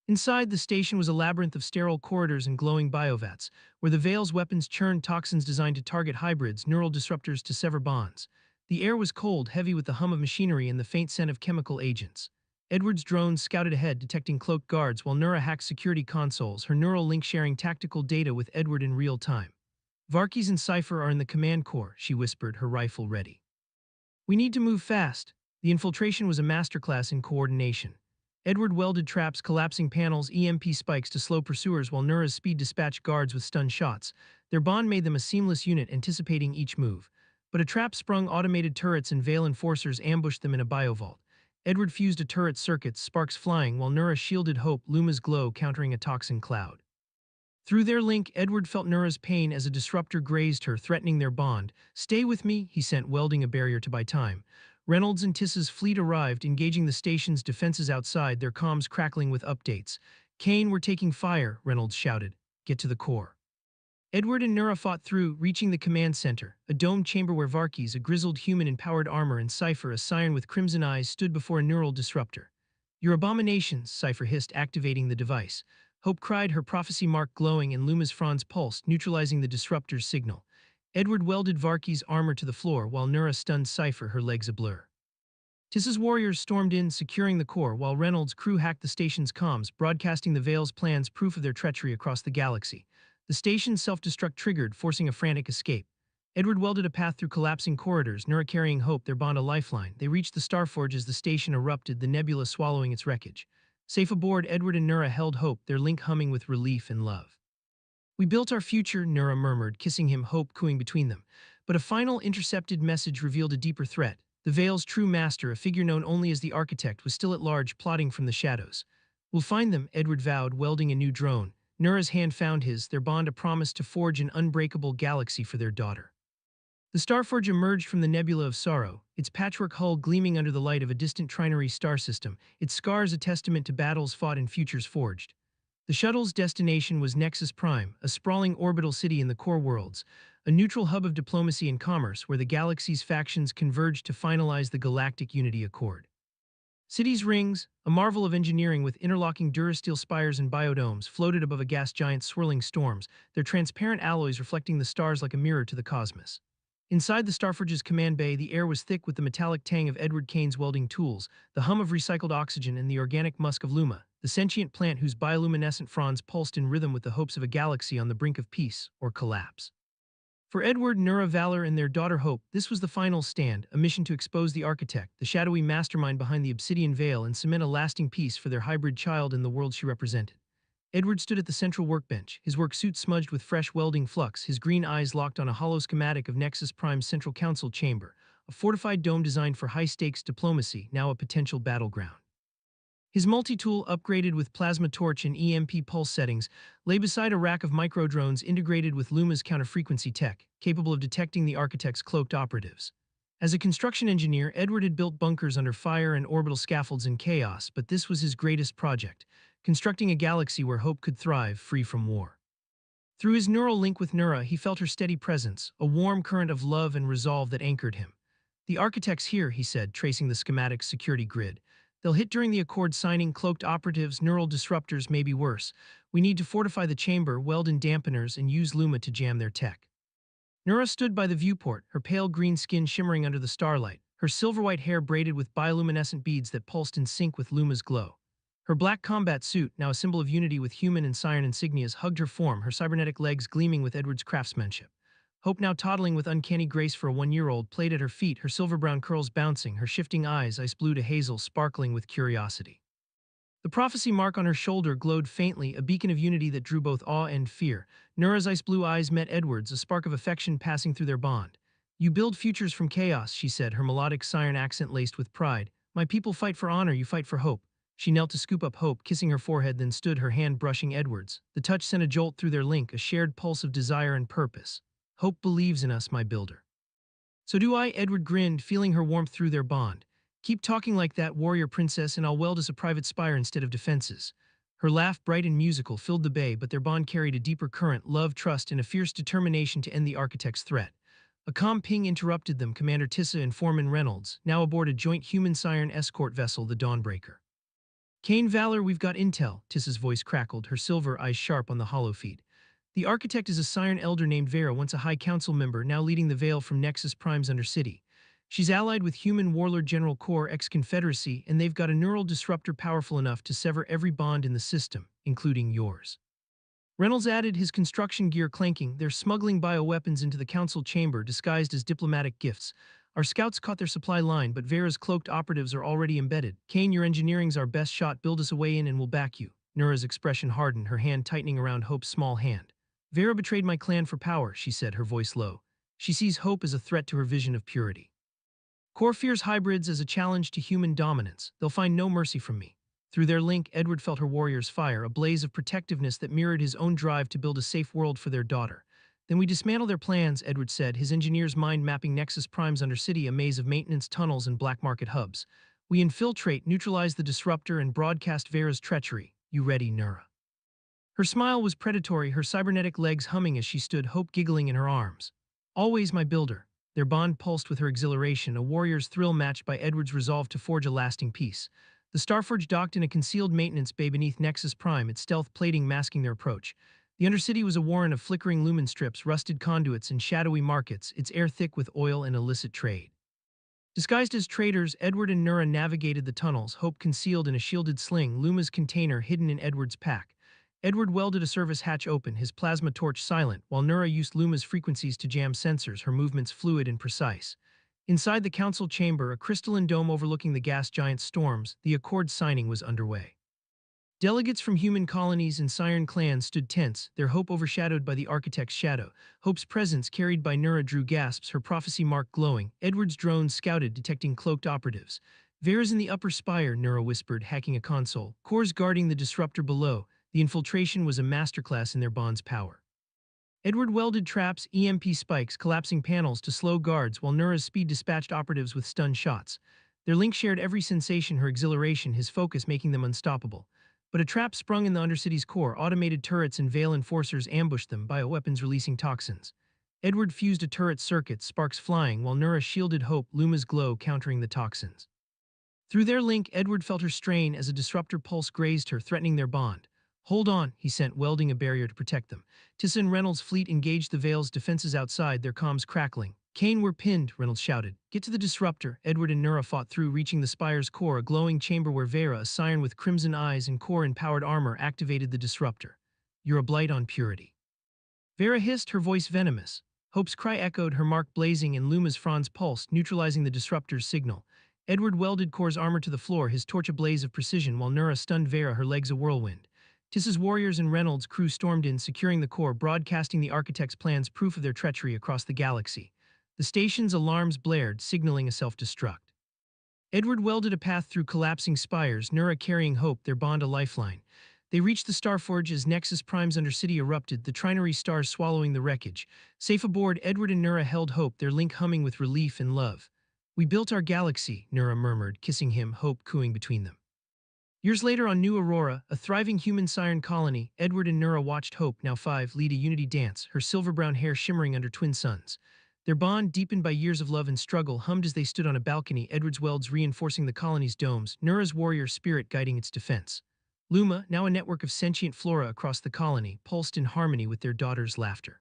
Inside the station was a labyrinth of sterile corridors and glowing biovats, where the Veil's weapons churned toxins designed to target hybrids, neural disruptors to sever bonds. The air was cold, heavy with the hum of machinery and the faint scent of chemical agents. Edward's drones scouted ahead, detecting cloaked guards, while Nura hacked security consoles, her neural link sharing tactical data with Edward in real time. Varkes and Cypher are in the command core, she whispered, her rifle ready. We need to move fast. The infiltration was a masterclass in coordination. Edward welded traps, collapsing panels, EMP spikes to slow pursuers, while Nura's speed dispatched guards with stun shots. Their bond made them a seamless unit, anticipating each move. But a trap sprung, automated turrets and Veil enforcers ambushed them in a biovault. Edward fused a turret circuits, sparks flying, while Nura shielded Hope, Luma's glow countering a toxin cloud. Through their link, Edward felt Nura's pain as a disruptor grazed her, threatening their bond. Stay with me, he sent, welding a barrier to buy time. Reynolds and Tissa's fleet arrived, engaging the station's defenses outside, their comms crackling with updates. Kane, we're taking fire, Reynolds shouted. Get to the core. Edward and Nura fought through, reaching the command center, a domed chamber where Varkes, a grizzled human in powered armor, and Cypher, a siren with crimson eyes, stood before a neural disruptor. Your abominations, Cypher hissed, activating the device. Hope cried, her prophecy mark glowing, and Luma's fronds pulsed, neutralizing the disruptor's signal. Edward welded Varkes' armor to the floor, while Nura stunned Cypher, her legs a blur. Tissa's warriors stormed in, securing the core, while Reynolds' crew hacked the station's comms, broadcasting the Veil's plans, proof of their treachery across the galaxy. The station's self-destruct triggered, forcing a frantic escape. Edward welded a path through collapsing corridors, Nura carrying Hope, their bond a lifeline. They reached the Starforge as the station erupted, the nebula swallowing its wreckage. Safe aboard, Edward and Nura held Hope, their link humming with relief and love. We built our future, Nura murmured, kissing him, Hope cooing between them. But a final intercepted message revealed a deeper threat. The Veil's true master, a figure known only as the Architect, was still at large, plotting from the shadows. We'll find them, Edward vowed, welding a new drone. Nura's hand found his, their bond a promise to forge an unbreakable galaxy for their daughter. The Starforge emerged from the nebula of sorrow, its patchwork hull gleaming under the light of a distant trinary star system, its scars a testament to battles fought and futures forged. The shuttle's destination was Nexus Prime, a sprawling orbital city in the core worlds, a neutral hub of diplomacy and commerce where the galaxy's factions converged to finalize the Galactic Unity Accord. City's rings, a marvel of engineering with interlocking durasteel spires and biodomes, floated above a gas giant's swirling storms, their transparent alloys reflecting the stars like a mirror to the cosmos. Inside the Starforge's command bay, the air was thick with the metallic tang of Edward Kane's welding tools, the hum of recycled oxygen, and the organic musk of Luma, the sentient plant whose bioluminescent fronds pulsed in rhythm with the hopes of a galaxy on the brink of peace or collapse. For Edward, Nura, Valor, and their daughter Hope, this was the final stand, a mission to expose the Architect, the shadowy mastermind behind the Obsidian Veil, and cement a lasting peace for their hybrid child and the world she represented. Edward stood at the central workbench, his work suit smudged with fresh welding flux, his green eyes locked on a hollow schematic of Nexus Prime's central council chamber, a fortified dome designed for high-stakes diplomacy, now a potential battleground. His multi-tool, upgraded with plasma torch and EMP pulse settings, lay beside a rack of microdrones integrated with Luma's counter-frequency tech, capable of detecting the architect's cloaked operatives. As a construction engineer, Edward had built bunkers under fire and orbital scaffolds in chaos, but this was his greatest project, constructing a galaxy where hope could thrive, free from war. Through his neural link with Nura, he felt her steady presence, a warm current of love and resolve that anchored him. "The architect's here," he said, tracing the schematic's security grid. "They'll hit during the accord signing. Cloaked operatives, neural disruptors, may be worse. We need to fortify the chamber, weld in dampeners, and use Luma to jam their tech." Nura stood by the viewport, her pale green skin shimmering under the starlight, her silver-white hair braided with bioluminescent beads that pulsed in sync with Luma's glow. Her black combat suit, now a symbol of unity with human and Siren insignias, hugged her form, her cybernetic legs gleaming with Edward's craftsmanship. Hope, now toddling with uncanny grace for a one-year-old, played at her feet, her silver-brown curls bouncing, her shifting eyes, ice blue to hazel, sparkling with curiosity. The prophecy mark on her shoulder glowed faintly, a beacon of unity that drew both awe and fear. Nura's ice-blue eyes met Edward's, a spark of affection passing through their bond. "You build futures from chaos," she said, her melodic Siren accent laced with pride. "My people fight for honor, you fight for hope." She knelt to scoop up Hope, kissing her forehead, then stood, her hand brushing Edward's. The touch sent a jolt through their link, a shared pulse of desire and purpose. "Hope believes in us, my builder." "So do I," Edward grinned, feeling her warmth through their bond. "Keep talking like that, warrior princess, and I'll weld us a private spire instead of defenses." Her laugh, bright and musical, filled the bay, but their bond carried a deeper current, love, trust, and a fierce determination to end the architect's threat. A calm ping interrupted them, Commander Tissa and Foreman Reynolds, now aboard a joint human-Siren escort vessel, the Dawnbreaker. "Kane Valor, we've got intel," Tissa's voice crackled, her silver eyes sharp on the hollow feed. "The architect is a Siren elder named Vera, once a High Council member, now leading the Veil from Nexus Prime's Undercity. She's allied with human warlord General Core ex-Confederacy, and they've got a neural disruptor powerful enough to sever every bond in the system, including yours." Reynolds added, his construction gear clanking. "They're smuggling bioweapons into the council chamber, disguised as diplomatic gifts. Our scouts caught their supply line, but Vera's cloaked operatives are already embedded. Kane, your engineering's our best shot. Build us a way in and we'll back you." Nura's expression hardened, her hand tightening around Hope's small hand. "Vera betrayed my clan for power," she said, her voice low. "She sees Hope as a threat to her vision of purity. Core fears hybrids as a challenge to human dominance. They'll find no mercy from me." Through their link, Edward felt her warrior's fire, a blaze of protectiveness that mirrored his own drive to build a safe world for their daughter. "Then we dismantle their plans," Edward said, his engineer's mind mapping Nexus Prime's Undercity, a maze of maintenance tunnels and black market hubs. "We infiltrate, neutralize the disruptor, and broadcast Vera's treachery. You ready, Nura?" Her smile was predatory, her cybernetic legs humming as she stood, Hope giggling in her arms. "Always my builder." Their bond pulsed with her exhilaration, a warrior's thrill matched by Edward's resolve to forge a lasting peace. The Starforge docked in a concealed maintenance bay beneath Nexus Prime, its stealth plating masking their approach. The Undercity was a warren of flickering lumen strips, rusted conduits, and shadowy markets, its air thick with oil and illicit trade. Disguised as traitors, Edward and Nura navigated the tunnels, Hope concealed in a shielded sling, Luma's container hidden in Edward's pack. Edward welded a service hatch open, his plasma torch silent, while Nura used Luma's frequencies to jam sensors, her movements fluid and precise. Inside the council chamber, a crystalline dome overlooking the gas giant's storms, the accord signing was underway. Delegates from human colonies and Siren clans stood tense, their hope overshadowed by the architect's shadow. Hope's presence, carried by Nura, drew gasps, her prophecy mark glowing. Edward's drones scouted, detecting cloaked operatives. "Vera's in the upper spire," Nura whispered, hacking a console. "Core's guarding the disruptor below." The infiltration was a masterclass in their bond's power. Edward welded traps, EMP spikes, collapsing panels to slow guards, while Nura's speed dispatched operatives with stun shots. Their link shared every sensation, her exhilaration, his focus making them unstoppable. But a trap sprung in the Undercity's core, automated turrets and Veil enforcers ambushed them, bioweapons releasing toxins. Edward fused a turret circuit, sparks flying, while Nura shielded Hope, Luma's glow countering the toxins. Through their link, Edward felt her strain as a disruptor pulse grazed her, threatening their bond. "Hold on," he sent, welding a barrier to protect them. Tissa and Reynolds' fleet engaged the Veil's defenses outside, their comms crackling. "Kane, we're pinned," Reynolds shouted. "Get to the disruptor." Edward and Nura fought through, reaching the spire's core, a glowing chamber where Vera, a Siren with crimson eyes and core-empowered armor, activated the disruptor. "You're a blight on purity." Vera hissed, her voice venomous. Hope's cry echoed, her mark blazing, and Luma's fronds pulsed, neutralizing the disruptor's signal. Edward welded Core's armor to the floor, his torch a blaze of precision, while Nura stunned Vera, her legs a whirlwind. Tiss's warriors and Reynolds' crew stormed in, securing the core, broadcasting the architect's plans, proof of their treachery across the galaxy. The station's alarms blared, signaling a self-destruct. Edward welded a path through collapsing spires, Nura carrying Hope, their bond a lifeline. They reached the Starforge as Nexus Prime's undercity erupted, the trinary stars swallowing the wreckage. Safe aboard, Edward and Nura held Hope, their link humming with relief and love. "We built our galaxy," Nura murmured, kissing him, Hope cooing between them. Years later on New Aurora, a thriving human siren colony, Edward and Nura watched Hope, now 5, lead a unity dance, her silver-brown hair shimmering under twin suns. Their bond, deepened by years of love and struggle, hummed as they stood on a balcony, Edward's welds reinforcing the colony's domes, Nura's warrior spirit guiding its defense. Luma, now a network of sentient flora across the colony, pulsed in harmony with their daughter's laughter.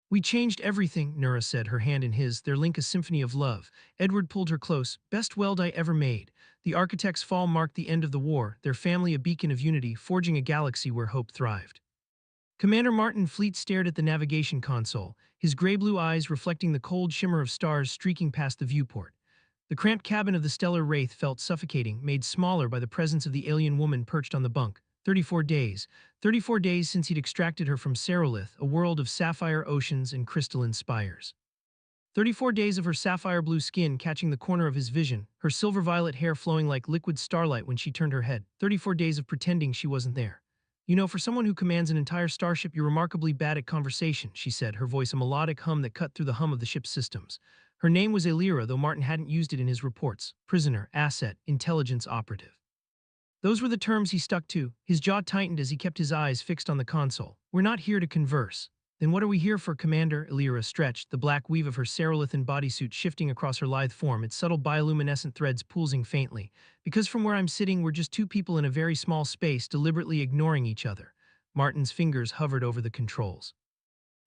"We changed everything," Nura said, her hand in his, their link a symphony of love. Edward pulled her close. "Best weld I ever made." The architect's fall marked the end of the war, their family a beacon of unity, forging a galaxy where hope thrived. Commander Martin Fleet stared at the navigation console, his gray-blue eyes reflecting the cold shimmer of stars streaking past the viewport. The cramped cabin of the stellar wraith felt suffocating, made smaller by the presence of the alien woman perched on the bunk. 34 days. 34 days since he'd extracted her from Serolith, a world of sapphire oceans and crystalline spires. 34 days of her sapphire blue skin catching the corner of his vision, her silver-violet hair flowing like liquid starlight when she turned her head. 34 days of pretending she wasn't there. "You know, for someone who commands an entire starship, you're remarkably bad at conversation," she said, her voice a melodic hum that cut through the hum of the ship's systems. Her name was Elira, though Martin hadn't used it in his reports. Prisoner, asset, intelligence operative. Those were the terms he stuck to. His jaw tightened as he kept his eyes fixed on the console. "We're not here to converse." "Then what are we here for, Commander?" Elira stretched, the black weave of her Serolithan bodysuit shifting across her lithe form, its subtle bioluminescent threads pulsing faintly. "Because from where I'm sitting, we're just two people in a very small space, deliberately ignoring each other." Martin's fingers hovered over the controls.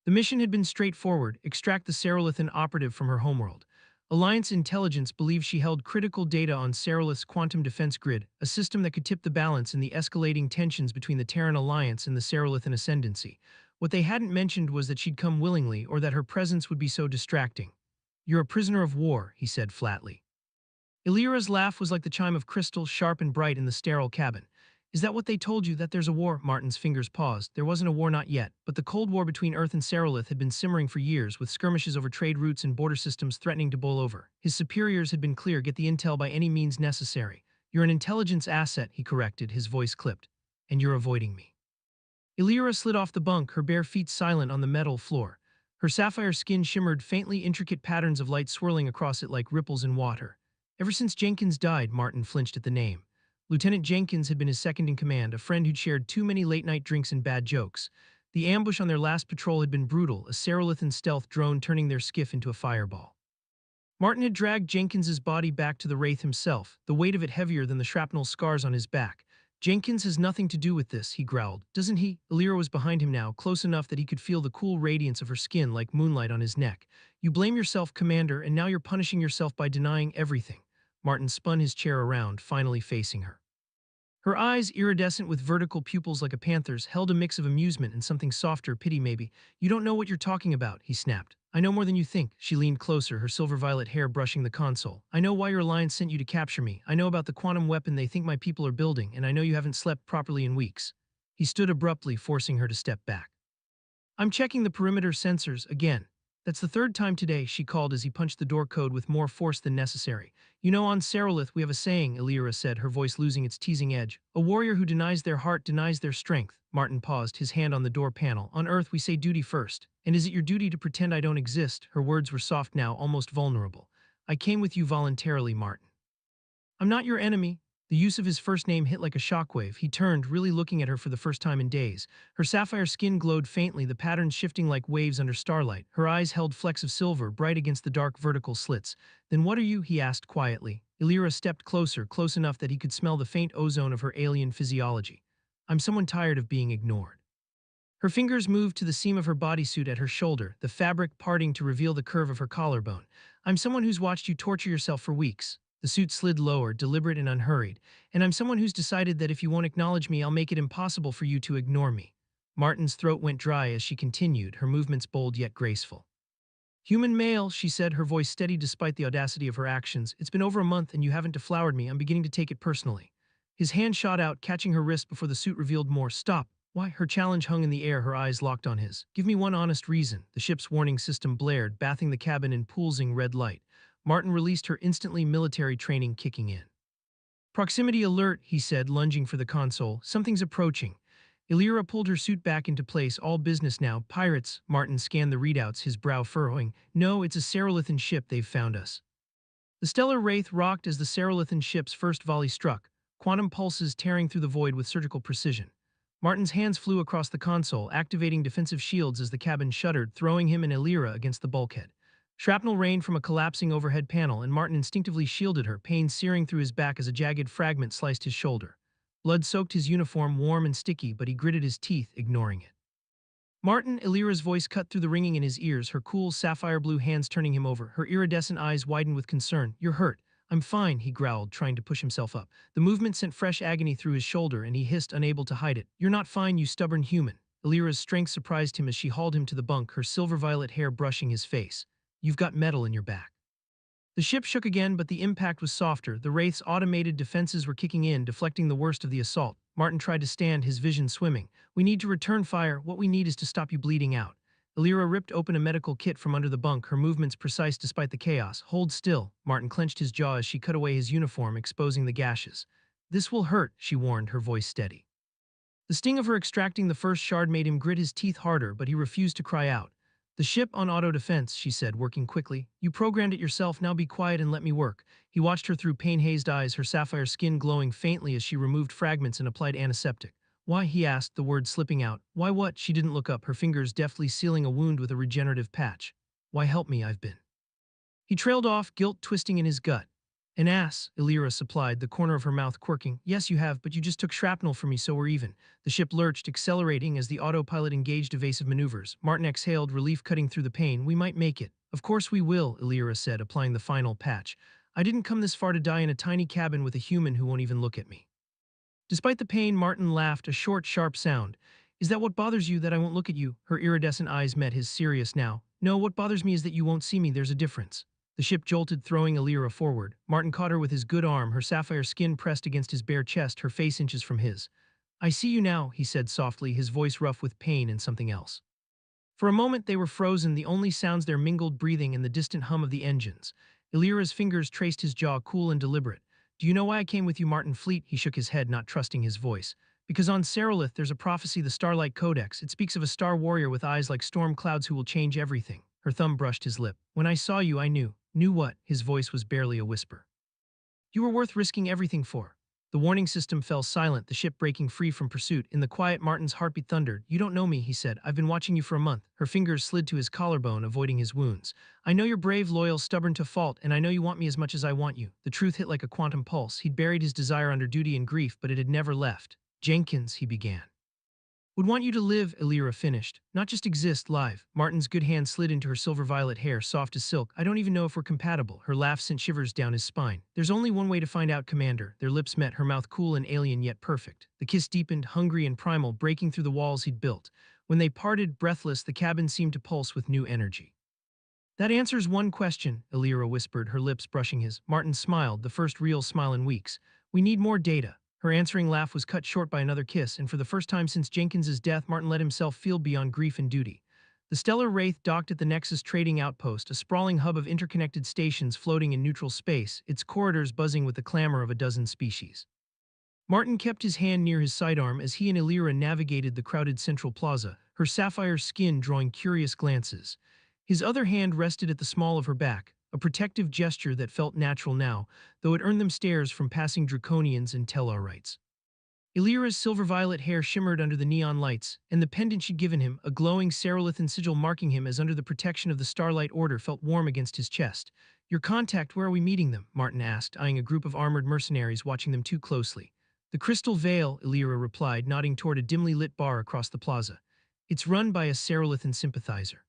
The mission had been straightforward: extract the Serolithan operative from her homeworld. Alliance intelligence believed she held critical data on Serolith's quantum defense grid, a system that could tip the balance in the escalating tensions between the Terran Alliance and the Serolithan Ascendancy. What they hadn't mentioned was that she'd come willingly, or that her presence would be so distracting. "You're a prisoner of war," he said flatly. Elira's laugh was like the chime of crystal, sharp and bright in the sterile cabin. "Is that what they told you, that there's a war?" Martin's fingers paused. There wasn't a war, not yet, but the Cold War between Earth and Serolith had been simmering for years, with skirmishes over trade routes and border systems threatening to boil over. His superiors had been clear: get the intel by any means necessary. "You're an intelligence asset," he corrected, his voice clipped. "And you're avoiding me." Elira slid off the bunk, her bare feet silent on the metal floor. Her sapphire skin shimmered faintly, intricate patterns of light swirling across it like ripples in water. Ever since Jenkins died, Martin flinched at the name. Lieutenant Jenkins had been his second in command, a friend who'd shared too many late-night drinks and bad jokes. The ambush on their last patrol had been brutal, a Serolithan stealth drone turning their skiff into a fireball. Martin had dragged Jenkins's body back to the Wraith himself, the weight of it heavier than the shrapnel scars on his back. "Jenkins has nothing to do with this," he growled. "Doesn't he?" Elira was behind him now, close enough that he could feel the cool radiance of her skin like moonlight on his neck. "You blame yourself, Commander, and now you're punishing yourself by denying everything." Martin spun his chair around, finally facing her. Her eyes, iridescent with vertical pupils like a panther's, held a mix of amusement and something softer, pity maybe. "You don't know what you're talking about," he snapped. "I know more than you think." She leaned closer, her silver-violet hair brushing the console. "I know why your alliance sent you to capture me. I know about the quantum weapon they think my people are building, and I know you haven't slept properly in weeks." He stood abruptly, forcing her to step back. "I'm checking the perimeter sensors again. That's the third time today," she called as he punched the door code with more force than necessary. "You know, on Serolith we have a saying," Elira said, her voice losing its teasing edge. "A warrior who denies their heart denies their strength." Martin paused, his hand on the door panel. "On Earth we say duty first. And is it your duty to pretend I don't exist?" Her words were soft now, almost vulnerable. "I came with you voluntarily, Martin. I'm not your enemy." The use of his first name hit like a shockwave. He turned, really looking at her for the first time in days. Her sapphire skin glowed faintly, the patterns shifting like waves under starlight. Her eyes held flecks of silver, bright against the dark vertical slits. "Then what are you?" he asked quietly. Elira stepped closer, close enough that he could smell the faint ozone of her alien physiology. "I'm someone tired of being ignored." Her fingers moved to the seam of her bodysuit at her shoulder, the fabric parting to reveal the curve of her collarbone. "I'm someone who's watched you torture yourself for weeks." The suit slid lower, deliberate and unhurried. "And I'm someone who's decided that if you won't acknowledge me, I'll make it impossible for you to ignore me." Martin's throat went dry as she continued, her movements bold yet graceful. "Human male," she said, her voice steady despite the audacity of her actions. "It's been over a month and you haven't deflowered me. I'm beginning to take it personally." His hand shot out, catching her wrist before the suit revealed more. Stop. Why? Her challenge hung in the air, her eyes locked on his. Give me one honest reason. The ship's warning system blared, bathing the cabin in pulsing red light. Martin released her instantly, military training kicking in. Proximity alert, he said, lunging for the console. Something's approaching. Illyra pulled her suit back into place. All business now. Pirates. Martin scanned the readouts, his brow furrowing. No, it's a Ceralithan ship. They've found us. The stellar wraith rocked as the Ceralithan ship's first volley struck, quantum pulses tearing through the void with surgical precision. Martin's hands flew across the console, activating defensive shields as the cabin shuddered, throwing him and Illyra against the bulkhead. Shrapnel rained from a collapsing overhead panel, and Martin instinctively shielded her, pain searing through his back as a jagged fragment sliced his shoulder. Blood soaked his uniform, warm and sticky, but he gritted his teeth, ignoring it. Martin, Illyra's voice cut through the ringing in his ears, her cool, sapphire-blue hands turning him over. Her iridescent eyes widened with concern. You're hurt. I'm fine, he growled, trying to push himself up. The movement sent fresh agony through his shoulder, and he hissed, unable to hide it. You're not fine, you stubborn human. Illyra's strength surprised him as she hauled him to the bunk, her silver-violet hair brushing his face. You've got metal in your back. The ship shook again, but the impact was softer. The Wraith's automated defenses were kicking in, deflecting the worst of the assault. Martin tried to stand, his vision swimming. We need to return fire. What we need is to stop you bleeding out. Illyra ripped open a medical kit from under the bunk, her movements precise despite the chaos. Hold still. Martin clenched his jaw as she cut away his uniform, exposing the gashes. This will hurt, she warned, her voice steady. The sting of her extracting the first shard made him grit his teeth harder, but he refused to cry out. The ship on auto defense, she said, working quickly. You programmed it yourself, now be quiet and let me work. He watched her through pain-hazed eyes, her sapphire skin glowing faintly as she removed fragments and applied antiseptic. Why, he asked, the words slipping out. Why what? She didn't look up, her fingers deftly sealing a wound with a regenerative patch. Why help me, I've been. He trailed off, guilt twisting in his gut. An ass, Illyra supplied, the corner of her mouth quirking. Yes, you have, but you just took shrapnel from me, so we're even. The ship lurched, accelerating as the autopilot engaged evasive maneuvers. Martin exhaled, relief cutting through the pain. We might make it. Of course we will, Illyra said, applying the final patch. I didn't come this far to die in a tiny cabin with a human who won't even look at me. Despite the pain, Martin laughed, a short, sharp sound. Is that what bothers you, that I won't look at you? Her iridescent eyes met his, serious now. No, what bothers me is that you won't see me, there's a difference. The ship jolted, throwing Illyra forward. Martin caught her with his good arm, her sapphire skin pressed against his bare chest, her face inches from his. I see you now, he said softly, his voice rough with pain and something else. For a moment they were frozen, the only sounds their mingled breathing and the distant hum of the engines. Illyra's fingers traced his jaw, cool and deliberate. Do you know why I came with you, Martin Fleet? He shook his head, not trusting his voice. Because on Ceralith there's a prophecy, the Starlight Codex. It speaks of a star warrior with eyes like storm clouds who will change everything. Her thumb brushed his lip. When I saw you, I knew. Knew what? His voice was barely a whisper. You were worth risking everything for. The warning system fell silent, the ship breaking free from pursuit. In the quiet, Martin's heartbeat thundered. You don't know me, he said. I've been watching you for a month. Her fingers slid to his collarbone, avoiding his wounds. I know you're brave, loyal, stubborn to fault, and I know you want me as much as I want you. The truth hit like a quantum pulse. He'd buried his desire under duty and grief, but it had never left. Jenkins, he began. Would want you to live, Illyra finished. Not just exist, live. Martin's good hand slid into her silver-violet hair, soft as silk. I don't even know if we're compatible. Her laugh sent shivers down his spine. There's only one way to find out, Commander. Their lips met, her mouth cool and alien yet perfect. The kiss deepened, hungry and primal, breaking through the walls he'd built. When they parted, breathless, the cabin seemed to pulse with new energy. That answers one question, Illyra whispered, her lips brushing his. Martin smiled, the first real smile in weeks. We need more data. Her answering laugh was cut short by another kiss, and for the first time since Jenkins's death, Martin let himself feel beyond grief and duty. The stellar wraith docked at the Nexus trading outpost, a sprawling hub of interconnected stations floating in neutral space, its corridors buzzing with the clamor of a dozen species. Martin kept his hand near his sidearm as he and Illyra navigated the crowded central plaza, her sapphire skin drawing curious glances. His other hand rested at the small of her back, a protective gesture that felt natural now, though it earned them stares from passing Draconians and Tellarites. Illyra's silver-violet hair shimmered under the neon lights, and the pendant she'd given him, a glowing Ceralithan sigil marking him as under the protection of the Starlight Order, felt warm against his chest. Your contact, where are we meeting them? Martin asked, eyeing a group of armored mercenaries watching them too closely. The Crystal Veil, Illyra replied, nodding toward a dimly lit bar across the plaza. It's run by a Ceralithan sympathizer.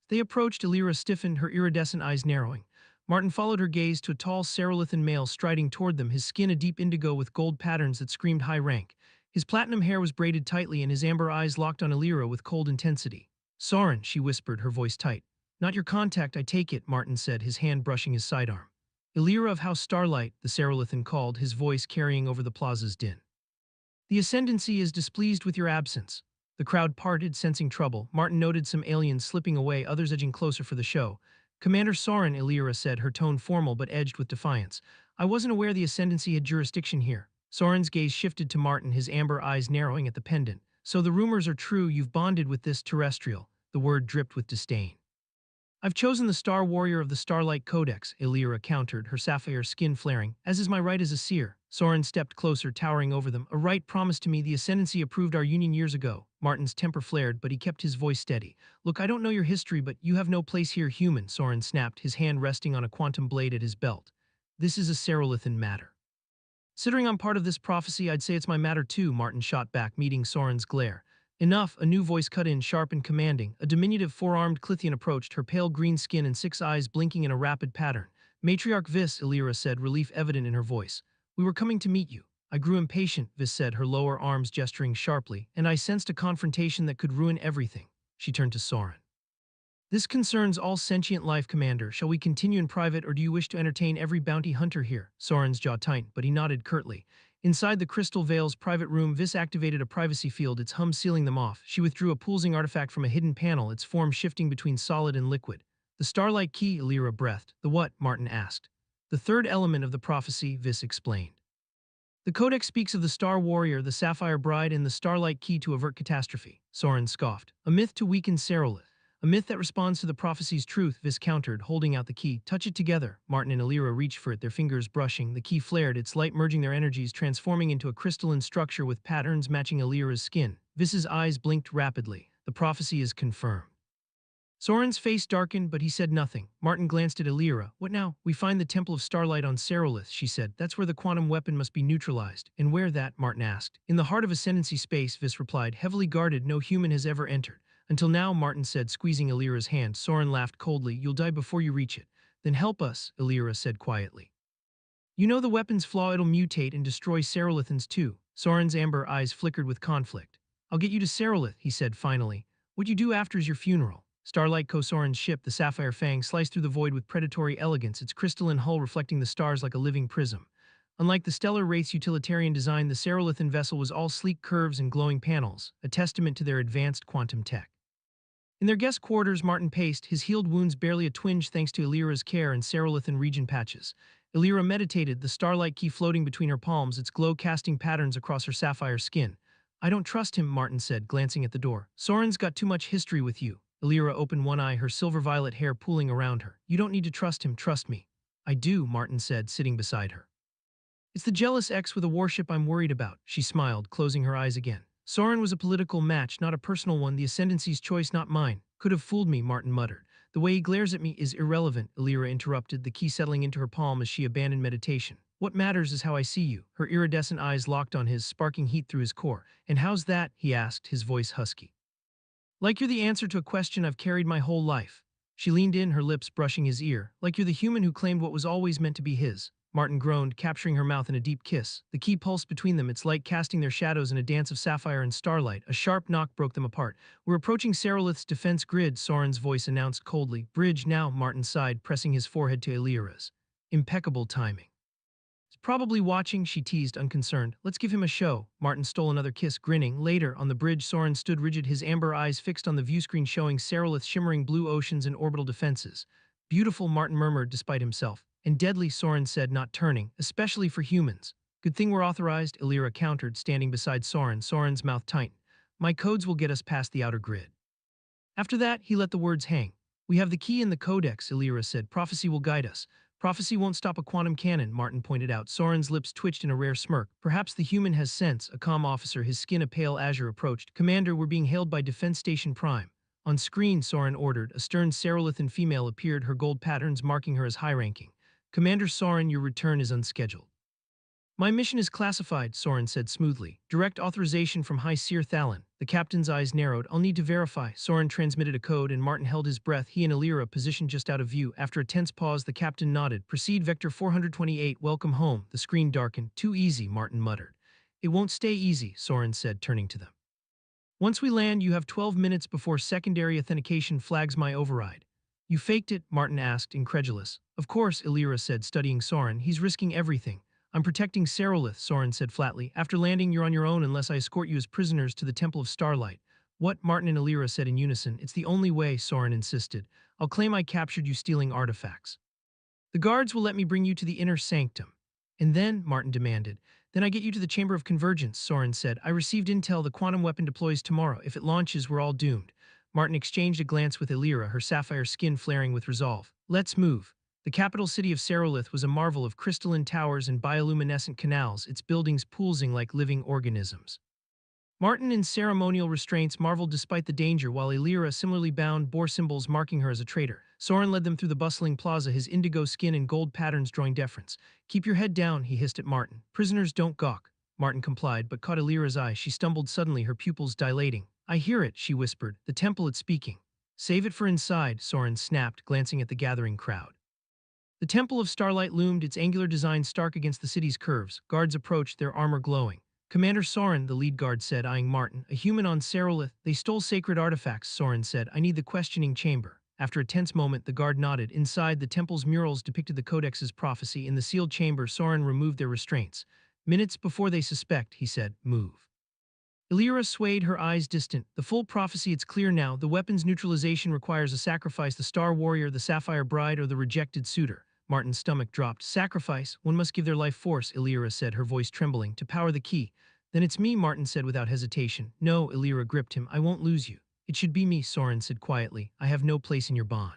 They approached, Illyra stiffened, her iridescent eyes narrowing. Martin followed her gaze to a tall Ceralithan male striding toward them, his skin a deep indigo with gold patterns that screamed high rank. His platinum hair was braided tightly and his amber eyes locked on Illyra with cold intensity. Soren, she whispered, her voice tight. Not your contact, I take it, Martin said, his hand brushing his sidearm. Illyra of House Starlight, the Cerulithan called, his voice carrying over the plaza's din. The Ascendancy is displeased with your absence. The crowd parted, sensing trouble. Martin noted some aliens slipping away, others edging closer for the show. Commander Soren, Illyra said, her tone formal but edged with defiance. I wasn't aware the Ascendancy had jurisdiction here. Soren's gaze shifted to Martin, his amber eyes narrowing at the pendant. So the rumors are true, you've bonded with this terrestrial. The word dripped with disdain. I've chosen the Star Warrior of the Starlight Codex, Illyra countered, her sapphire skin flaring, as is my right as a seer. Soren stepped closer, towering over them. A right promised to me, the Ascendancy approved our union years ago. Martin's temper flared, but he kept his voice steady. Look, I don't know your history, but you have no place here, human, Soren snapped, his hand resting on a quantum blade at his belt. This is a Cerulithan matter. Considering I'm part of this prophecy, I'd say it's my matter too, Martin shot back, meeting Soren's glare. Enough, a new voice cut in, sharp and commanding. A diminutive four-armed Clithian approached, her pale green skin and 6 eyes blinking in a rapid pattern. Matriarch Vis, Illyra said, relief evident in her voice. We were coming to meet you. I grew impatient, Vis said, her lower arms gesturing sharply, and I sensed a confrontation that could ruin everything. She turned to Soren. This concerns all sentient life, Commander. Shall we continue in private, or do you wish to entertain every bounty hunter here? Soren's jaw tightened, but he nodded curtly. Inside the Crystal Veil's private room, Vis activated a privacy field, its hum sealing them off. She withdrew a pulsing artifact from a hidden panel, its form shifting between solid and liquid. The Starlight Key, Illyra breathed. The what? Martin asked. The third element of the prophecy, Vis explained. The Codex speaks of the Star Warrior, the Sapphire Bride, and the Starlight Key to avert catastrophe. Soren scoffed. A myth to weaken Cerulith. A myth that responds to the prophecy's truth, Vis countered, holding out the key. Touch it together. Martin and Illyra reached for it, their fingers brushing. The key flared, its light merging their energies, transforming into a crystalline structure with patterns matching Illyra's skin. Vis's eyes blinked rapidly. The prophecy is confirmed. Soren's face darkened, but he said nothing. Martin glanced at Illyra. What now? We find the Temple of Starlight on Cerulith, she said. That's where the quantum weapon must be neutralized. And where that? Martin asked. In the heart of Ascendancy space, Vis replied, heavily guarded, no human has ever entered. Until now, Martin said, squeezing Illyra's hand. Soren laughed coldly. You'll die before you reach it. Then help us, Illyra said quietly. You know the weapon's flaw, it'll mutate and destroy Cerulithans too. Soren's amber eyes flickered with conflict. I'll get you to Cerulith, he said finally. What you do after is your funeral. Starlight Soren's ship, the Sapphire Fang, sliced through the void with predatory elegance, its crystalline hull reflecting the stars like a living prism. Unlike the Stellar Wraith's utilitarian design, the Cerulithan vessel was all sleek curves and glowing panels, a testament to their advanced quantum tech. In their guest quarters, Martin paced, his healed wounds barely a twinge thanks to Illyra's care and Cerulithan region patches. Illyra meditated, the Starlight Key floating between her palms, its glow casting patterns across her sapphire skin. I don't trust him, Martin said, glancing at the door. Soren's got too much history with you. Illyra opened one eye, her silver-violet hair pooling around her. You don't need to trust him, trust me. I do, Martin said, sitting beside her. It's the jealous ex with a warship I'm worried about, she smiled, closing her eyes again. Soren was a political match, not a personal one, the Ascendancy's choice, not mine. Could have fooled me, Martin muttered. The way he glares at me is irrelevant, Illyra interrupted, the key settling into her palm as she abandoned meditation. What matters is how I see you. Her iridescent eyes locked on his, sparking heat through his core. And how's that? He asked, his voice husky. Like you're the answer to a question I've carried my whole life. She leaned in, her lips brushing his ear. Like you're the human who claimed what was always meant to be his. Martin groaned, capturing her mouth in a deep kiss. The key pulsed between them, its light casting their shadows in a dance of sapphire and starlight. A sharp knock broke them apart. We're approaching Cerulith's defense grid, Soren's voice announced coldly. Bridge now, Martin sighed, pressing his forehead to Illyra's. Impeccable timing. He's probably watching, she teased, unconcerned. Let's give him a show. Martin stole another kiss, grinning. Later, on the bridge, Soren stood rigid, his amber eyes fixed on the viewscreen showing Cerulith's shimmering blue oceans and orbital defenses. Beautiful, Martin murmured despite himself. And deadly, Soren said, not turning, especially for humans. Good thing we're authorized, Illyra countered, standing beside Soren. Soren's mouth tightened. My codes will get us past the outer grid. After that, he let the words hang. We have the key in the codex, Illyra said. Prophecy will guide us. Prophecy won't stop a quantum cannon, Martin pointed out. Soren's lips twitched in a rare smirk. Perhaps the human has sense, a comm officer, his skin a pale azure, approached. Commander, we're being hailed by Defense Station Prime. On screen, Soren ordered. A stern Cerulithan female appeared, her gold patterns marking her as high-ranking. Commander Soren, your return is unscheduled. My mission is classified, Soren said smoothly. Direct authorization from High Seer Thalon. The captain's eyes narrowed. I'll need to verify. Soren transmitted a code and Martin held his breath, he and Illyra positioned just out of view. After a tense pause, the captain nodded. Proceed Vector 428, welcome home. The screen darkened. Too easy, Martin muttered. It won't stay easy, Soren said, turning to them. Once we land, you have 12 minutes before secondary authentication flags my override. You faked it, Martin asked, incredulous. Of course, Illyra said, studying Soren. He's risking everything. I'm protecting Serolith, Soren said flatly. After landing, you're on your own unless I escort you as prisoners to the Temple of Starlight. What? Martin and Illyra said in unison. It's the only way, Soren insisted. I'll claim I captured you stealing artifacts. The guards will let me bring you to the inner sanctum. And then, Martin demanded. Then I get you to the Chamber of Convergence, Soren said. I received intel the quantum weapon deploys tomorrow. If it launches, we're all doomed. Martin exchanged a glance with Illyra, her sapphire skin flaring with resolve. Let's move. The capital city of Serolith was a marvel of crystalline towers and bioluminescent canals, its buildings pulsing like living organisms. Martin, in ceremonial restraints, marveled despite the danger, while Illyra, similarly bound, bore symbols marking her as a traitor. Soren led them through the bustling plaza, his indigo skin and gold patterns drawing deference. Keep your head down, he hissed at Martin. Prisoners don't gawk. Martin complied, but caught Illyra's eye. She stumbled suddenly, her pupils dilating. I hear it, she whispered. The temple it's speaking. Save it for inside, Soren snapped, glancing at the gathering crowd. The Temple of Starlight loomed, its angular design stark against the city's curves. Guards approached, their armor glowing. Commander Soren, the lead guard said, eyeing Martin. A human on Serolith. They stole sacred artifacts, Soren said. I need the questioning chamber. After a tense moment, the guard nodded. Inside, the temple's murals depicted the Codex's prophecy. In the sealed chamber, Soren removed their restraints. Minutes before they suspect, he said, move. Illyra swayed, her eyes distant. The full prophecy, it's clear now. The weapon's neutralization requires a sacrifice, the Star Warrior, the Sapphire Bride, or the rejected suitor. Martin's stomach dropped. Sacrifice? One must give their life force, Illyra said, her voice trembling, to power the key. Then it's me, Martin said without hesitation. No, Illyra gripped him. I won't lose you. It should be me, Soren said quietly. I have no place in your bond.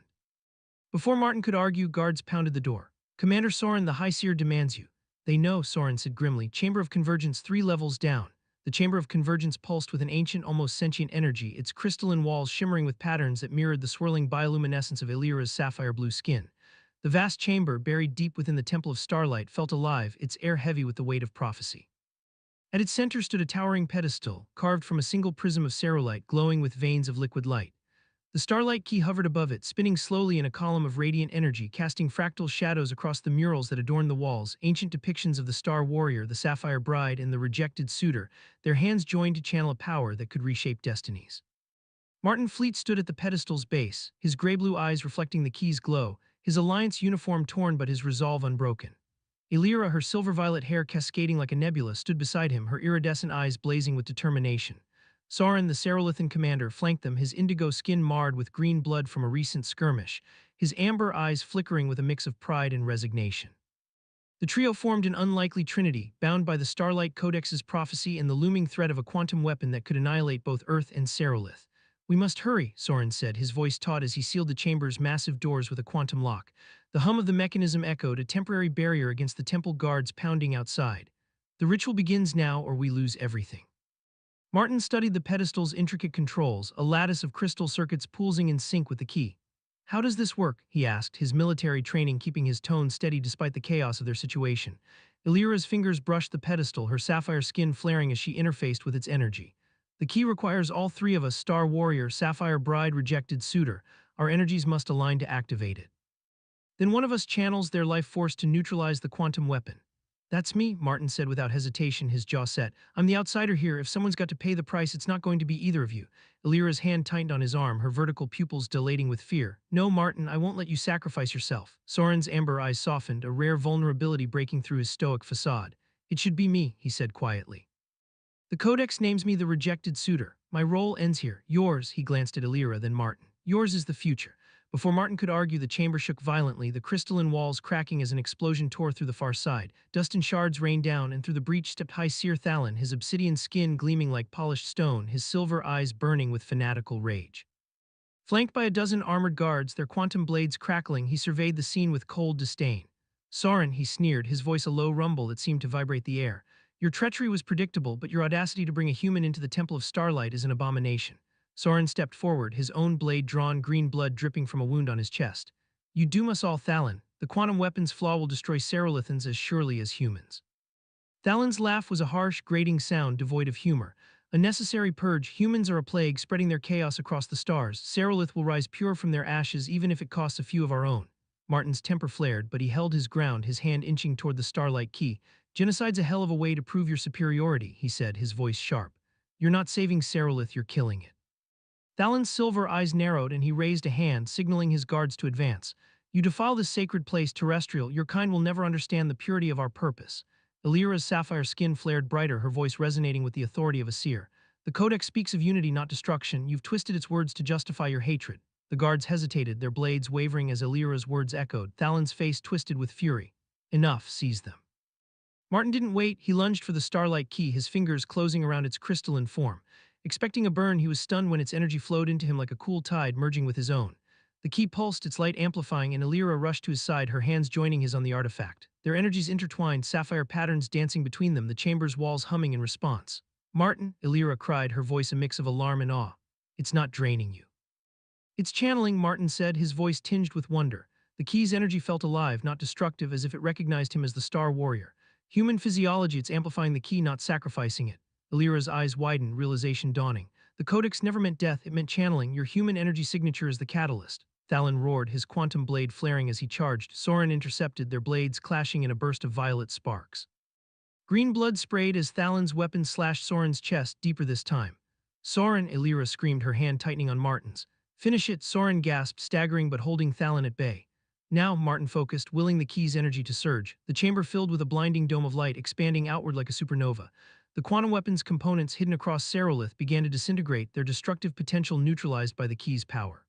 Before Martin could argue, guards pounded the door. Commander Soren, the High Seer demands you. They know, Soren said grimly. Chamber of Convergence 3 levels down. The Chamber of Convergence pulsed with an ancient, almost sentient energy, its crystalline walls shimmering with patterns that mirrored the swirling bioluminescence of Illyra's sapphire blue skin. The vast chamber, buried deep within the Temple of Starlight, felt alive, its air heavy with the weight of prophecy. At its center stood a towering pedestal, carved from a single prism of cerulite glowing with veins of liquid light. The starlight key hovered above it, spinning slowly in a column of radiant energy, casting fractal shadows across the murals that adorned the walls, ancient depictions of the Star Warrior, the Sapphire Bride, and the rejected suitor, their hands joined to channel a power that could reshape destinies. Martin Fleet stood at the pedestal's base, his gray-blue eyes reflecting the key's glow, his alliance uniform torn but his resolve unbroken. Illyra, her silver-violet hair cascading like a nebula, stood beside him, her iridescent eyes blazing with determination. Soren, the Serolithan commander, flanked them, his indigo skin marred with green blood from a recent skirmish, his amber eyes flickering with a mix of pride and resignation. The trio formed an unlikely trinity, bound by the Starlight Codex's prophecy and the looming threat of a quantum weapon that could annihilate both Earth and Serolith. We must hurry, Soren said, his voice taut as he sealed the chamber's massive doors with a quantum lock. The hum of the mechanism echoed, a temporary barrier against the temple guards pounding outside. The ritual begins now, or we lose everything. Martin studied the pedestal's intricate controls, a lattice of crystal circuits pulsing in sync with the key. How does this work? He asked, his military training keeping his tone steady despite the chaos of their situation. Illyra's fingers brushed the pedestal, her sapphire skin flaring as she interfaced with its energy. The key requires all three of us, Star Warrior, Sapphire Bride, rejected suitor. Our energies must align to activate it. Then one of us channels their life force to neutralize the quantum weapon. That's me, Martin said without hesitation, his jaw set. I'm the outsider here. If someone's got to pay the price, it's not going to be either of you. Illyra's hand tightened on his arm, her vertical pupils dilating with fear. No, Martin, I won't let you sacrifice yourself. Soren's amber eyes softened, a rare vulnerability breaking through his stoic facade. It should be me, he said quietly. The Codex names me the rejected suitor. My role ends here. Yours, he glanced at Illyra, then Martin. Yours is the future. Before Martin could argue, the chamber shook violently, the crystalline walls cracking as an explosion tore through the far side. Dust and shards rained down, and through the breach stepped High Seer Thalon, his obsidian skin gleaming like polished stone, his silver eyes burning with fanatical rage. Flanked by a dozen armored guards, their quantum blades crackling, he surveyed the scene with cold disdain. Soren, he sneered, his voice a low rumble that seemed to vibrate the air. Your treachery was predictable, but your audacity to bring a human into the Temple of Starlight is an abomination. Soren stepped forward, his own blade drawn, green blood dripping from a wound on his chest. You doom us all, Thalon. The quantum weapon's flaw will destroy Serolithans as surely as humans. Thalon's laugh was a harsh, grating sound devoid of humor. A necessary purge, humans are a plague, spreading their chaos across the stars. Serolith will rise pure from their ashes, even if it costs a few of our own. Martin's temper flared, but he held his ground, his hand inching toward the Starlight key. Genocide's a hell of a way to prove your superiority, he said, his voice sharp. You're not saving Serolith, you're killing it. Thalin's silver eyes narrowed and he raised a hand, signaling his guards to advance. You defile this sacred place, terrestrial. Your kind will never understand the purity of our purpose. Elira's sapphire skin flared brighter, her voice resonating with the authority of a seer. The Codex speaks of unity, not destruction. You've twisted its words to justify your hatred. The guards hesitated, their blades wavering as Elira's words echoed. Thalin's face twisted with fury. Enough, seize them. Martin didn't wait. He lunged for the starlight key, his fingers closing around its crystalline form. Expecting a burn, he was stunned when its energy flowed into him like a cool tide, merging with his own. The key pulsed, its light amplifying, and Elira rushed to his side, her hands joining his on the artifact. Their energies intertwined, sapphire patterns dancing between them, the chamber's walls humming in response. Martin, Elira cried, her voice a mix of alarm and awe. It's not draining you. It's channeling, Martin said, his voice tinged with wonder. The key's energy felt alive, not destructive, as if it recognized him as the Star Warrior. Human physiology, it's amplifying the key, not sacrificing it. Elira's eyes widened, realization dawning. The Codex never meant death, it meant channeling. Your human energy signature is the catalyst. Thalin roared, his quantum blade flaring as he charged. Soren intercepted, their blades clashing in a burst of violet sparks. Green blood sprayed as Thalin's weapon slashed Soren's chest, deeper this time. Soren, Elira screamed, her hand tightening on Martin's. Finish it, Soren gasped, staggering but holding Thalin at bay. Now, Martin focused, willing the key's energy to surge. The chamber filled with a blinding dome of light, expanding outward like a supernova. The quantum weapon's components hidden across Serolith began to disintegrate, their destructive potential neutralized by the key's power.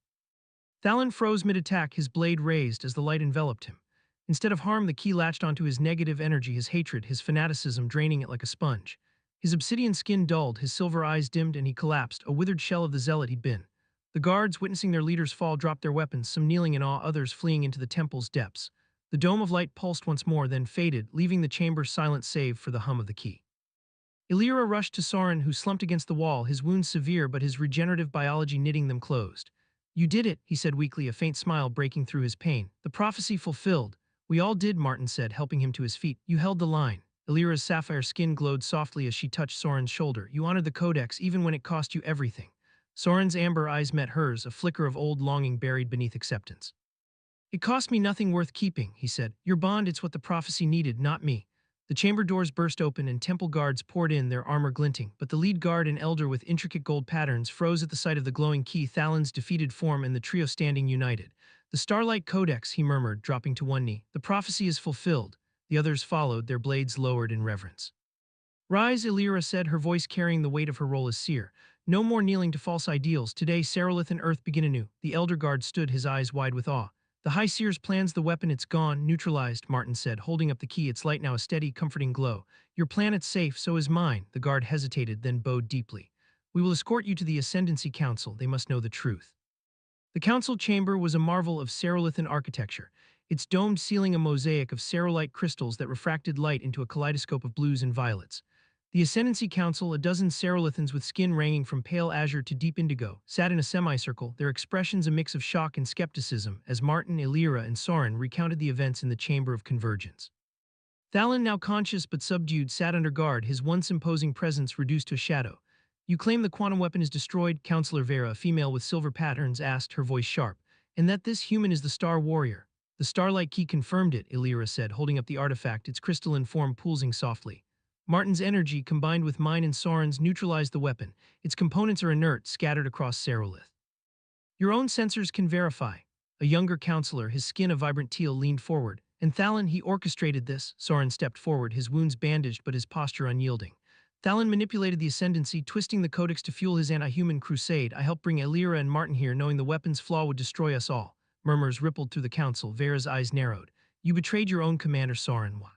Thalin froze mid-attack, his blade raised as the light enveloped him. Instead of harm, the key latched onto his negative energy, his hatred, his fanaticism, draining it like a sponge. His obsidian skin dulled, his silver eyes dimmed, and he collapsed, a withered shell of the zealot he'd been. The guards, witnessing their leader's fall, dropped their weapons, some kneeling in awe, others fleeing into the temple's depths. The dome of light pulsed once more, then faded, leaving the chamber silent save for the hum of the key. Elira rushed to Soren, who slumped against the wall, his wounds severe but his regenerative biology knitting them closed. You did it, he said weakly, a faint smile breaking through his pain. The prophecy fulfilled. We all did, Martin said, helping him to his feet. You held the line. Elira's sapphire skin glowed softly as she touched Soren's shoulder. You honored the Codex even when it cost you everything. Soren's amber eyes met hers, a flicker of old longing buried beneath acceptance. It cost me nothing worth keeping, he said. Your bond, it's what the prophecy needed, not me. The chamber doors burst open and temple guards poured in, their armor glinting, but the lead guard, an elder with intricate gold patterns, froze at the sight of the glowing key, Thalin's defeated form, and the trio standing united. The Starlight Codex, he murmured, dropping to one knee. The prophecy is fulfilled. The others followed, their blades lowered in reverence. Rise, Elira said, her voice carrying the weight of her role as seer. No more kneeling to false ideals. Today, Serolith and Earth begin anew. The elder guard stood, his eyes wide with awe. The High Seer's plans, the weapon, it's gone, neutralized, Martin said, holding up the key, its light now a steady, comforting glow. Your planet's safe, so is mine. The guard hesitated, then bowed deeply. We will escort you to the Ascendancy Council. They must know the truth. The council chamber was a marvel of Serolithan architecture, its domed ceiling a mosaic of cerolite crystals that refracted light into a kaleidoscope of blues and violets. The Ascendancy Council, a dozen Serolithans with skin ranging from pale azure to deep indigo, sat in a semicircle, their expressions a mix of shock and skepticism, as Martin, Elira, and Soren recounted the events in the Chamber of Convergence. Thalin, now conscious but subdued, sat under guard, his once imposing presence reduced to a shadow. You claim the quantum weapon is destroyed, Counselor Vera, a female with silver patterns, asked, her voice sharp, and that this human is the Star Warrior. The Starlight Key confirmed it, Elira said, holding up the artifact, its crystalline form pulsing softly. Martin's energy, combined with mine and Soren's, neutralized the weapon. Its components are inert, scattered across Serolith. Your own sensors can verify. A younger counselor, his skin a vibrant teal, leaned forward. And Thalin, he orchestrated this. Soren stepped forward, his wounds bandaged but his posture unyielding. Thalin manipulated the Ascendancy, twisting the Codex to fuel his anti-human crusade. I helped bring Elira and Martin here, knowing the weapon's flaw would destroy us all. Murmurs rippled through the council. Vera's eyes narrowed. You betrayed your own commander, Soren. Why?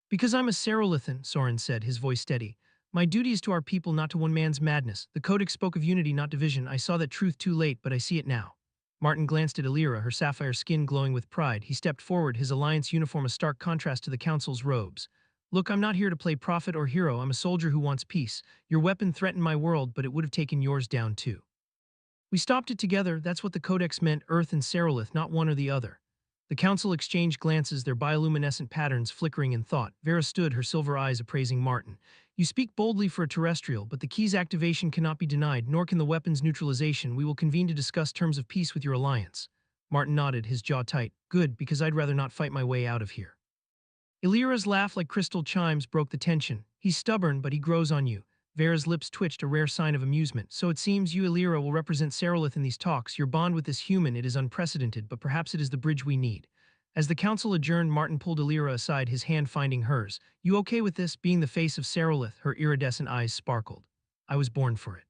Because I'm a Serolithan, Soren said, his voice steady. My duty is to our people, not to one man's madness. The Codex spoke of unity, not division. I saw that truth too late, but I see it now. Martin glanced at Elira, her sapphire skin glowing with pride. He stepped forward, his alliance uniform a stark contrast to the council's robes. Look, I'm not here to play prophet or hero. I'm a soldier who wants peace. Your weapon threatened my world, but it would have taken yours down too. We stopped it together. That's what the Codex meant, Earth and Serolith, not one or the other. The council exchanged glances, their bioluminescent patterns flickering in thought. Vera stood, her silver eyes appraising Martin. You speak boldly for a terrestrial, but the key's activation cannot be denied, nor can the weapon's neutralization. We will convene to discuss terms of peace with your alliance. Martin nodded, his jaw tight. Good, because I'd rather not fight my way out of here. Elira's laugh like crystal chimes broke the tension. He's stubborn, but he grows on you. Vera's lips twitched, a rare sign of amusement. So it seems you, Illyra, will represent Serolith in these talks. Your bond with this human, it is unprecedented, but perhaps it is the bridge we need. As the council adjourned, Martin pulled Illyra aside, his hand finding hers. You okay with this? Being the face of Serolith, her iridescent eyes sparkled. I was born for it.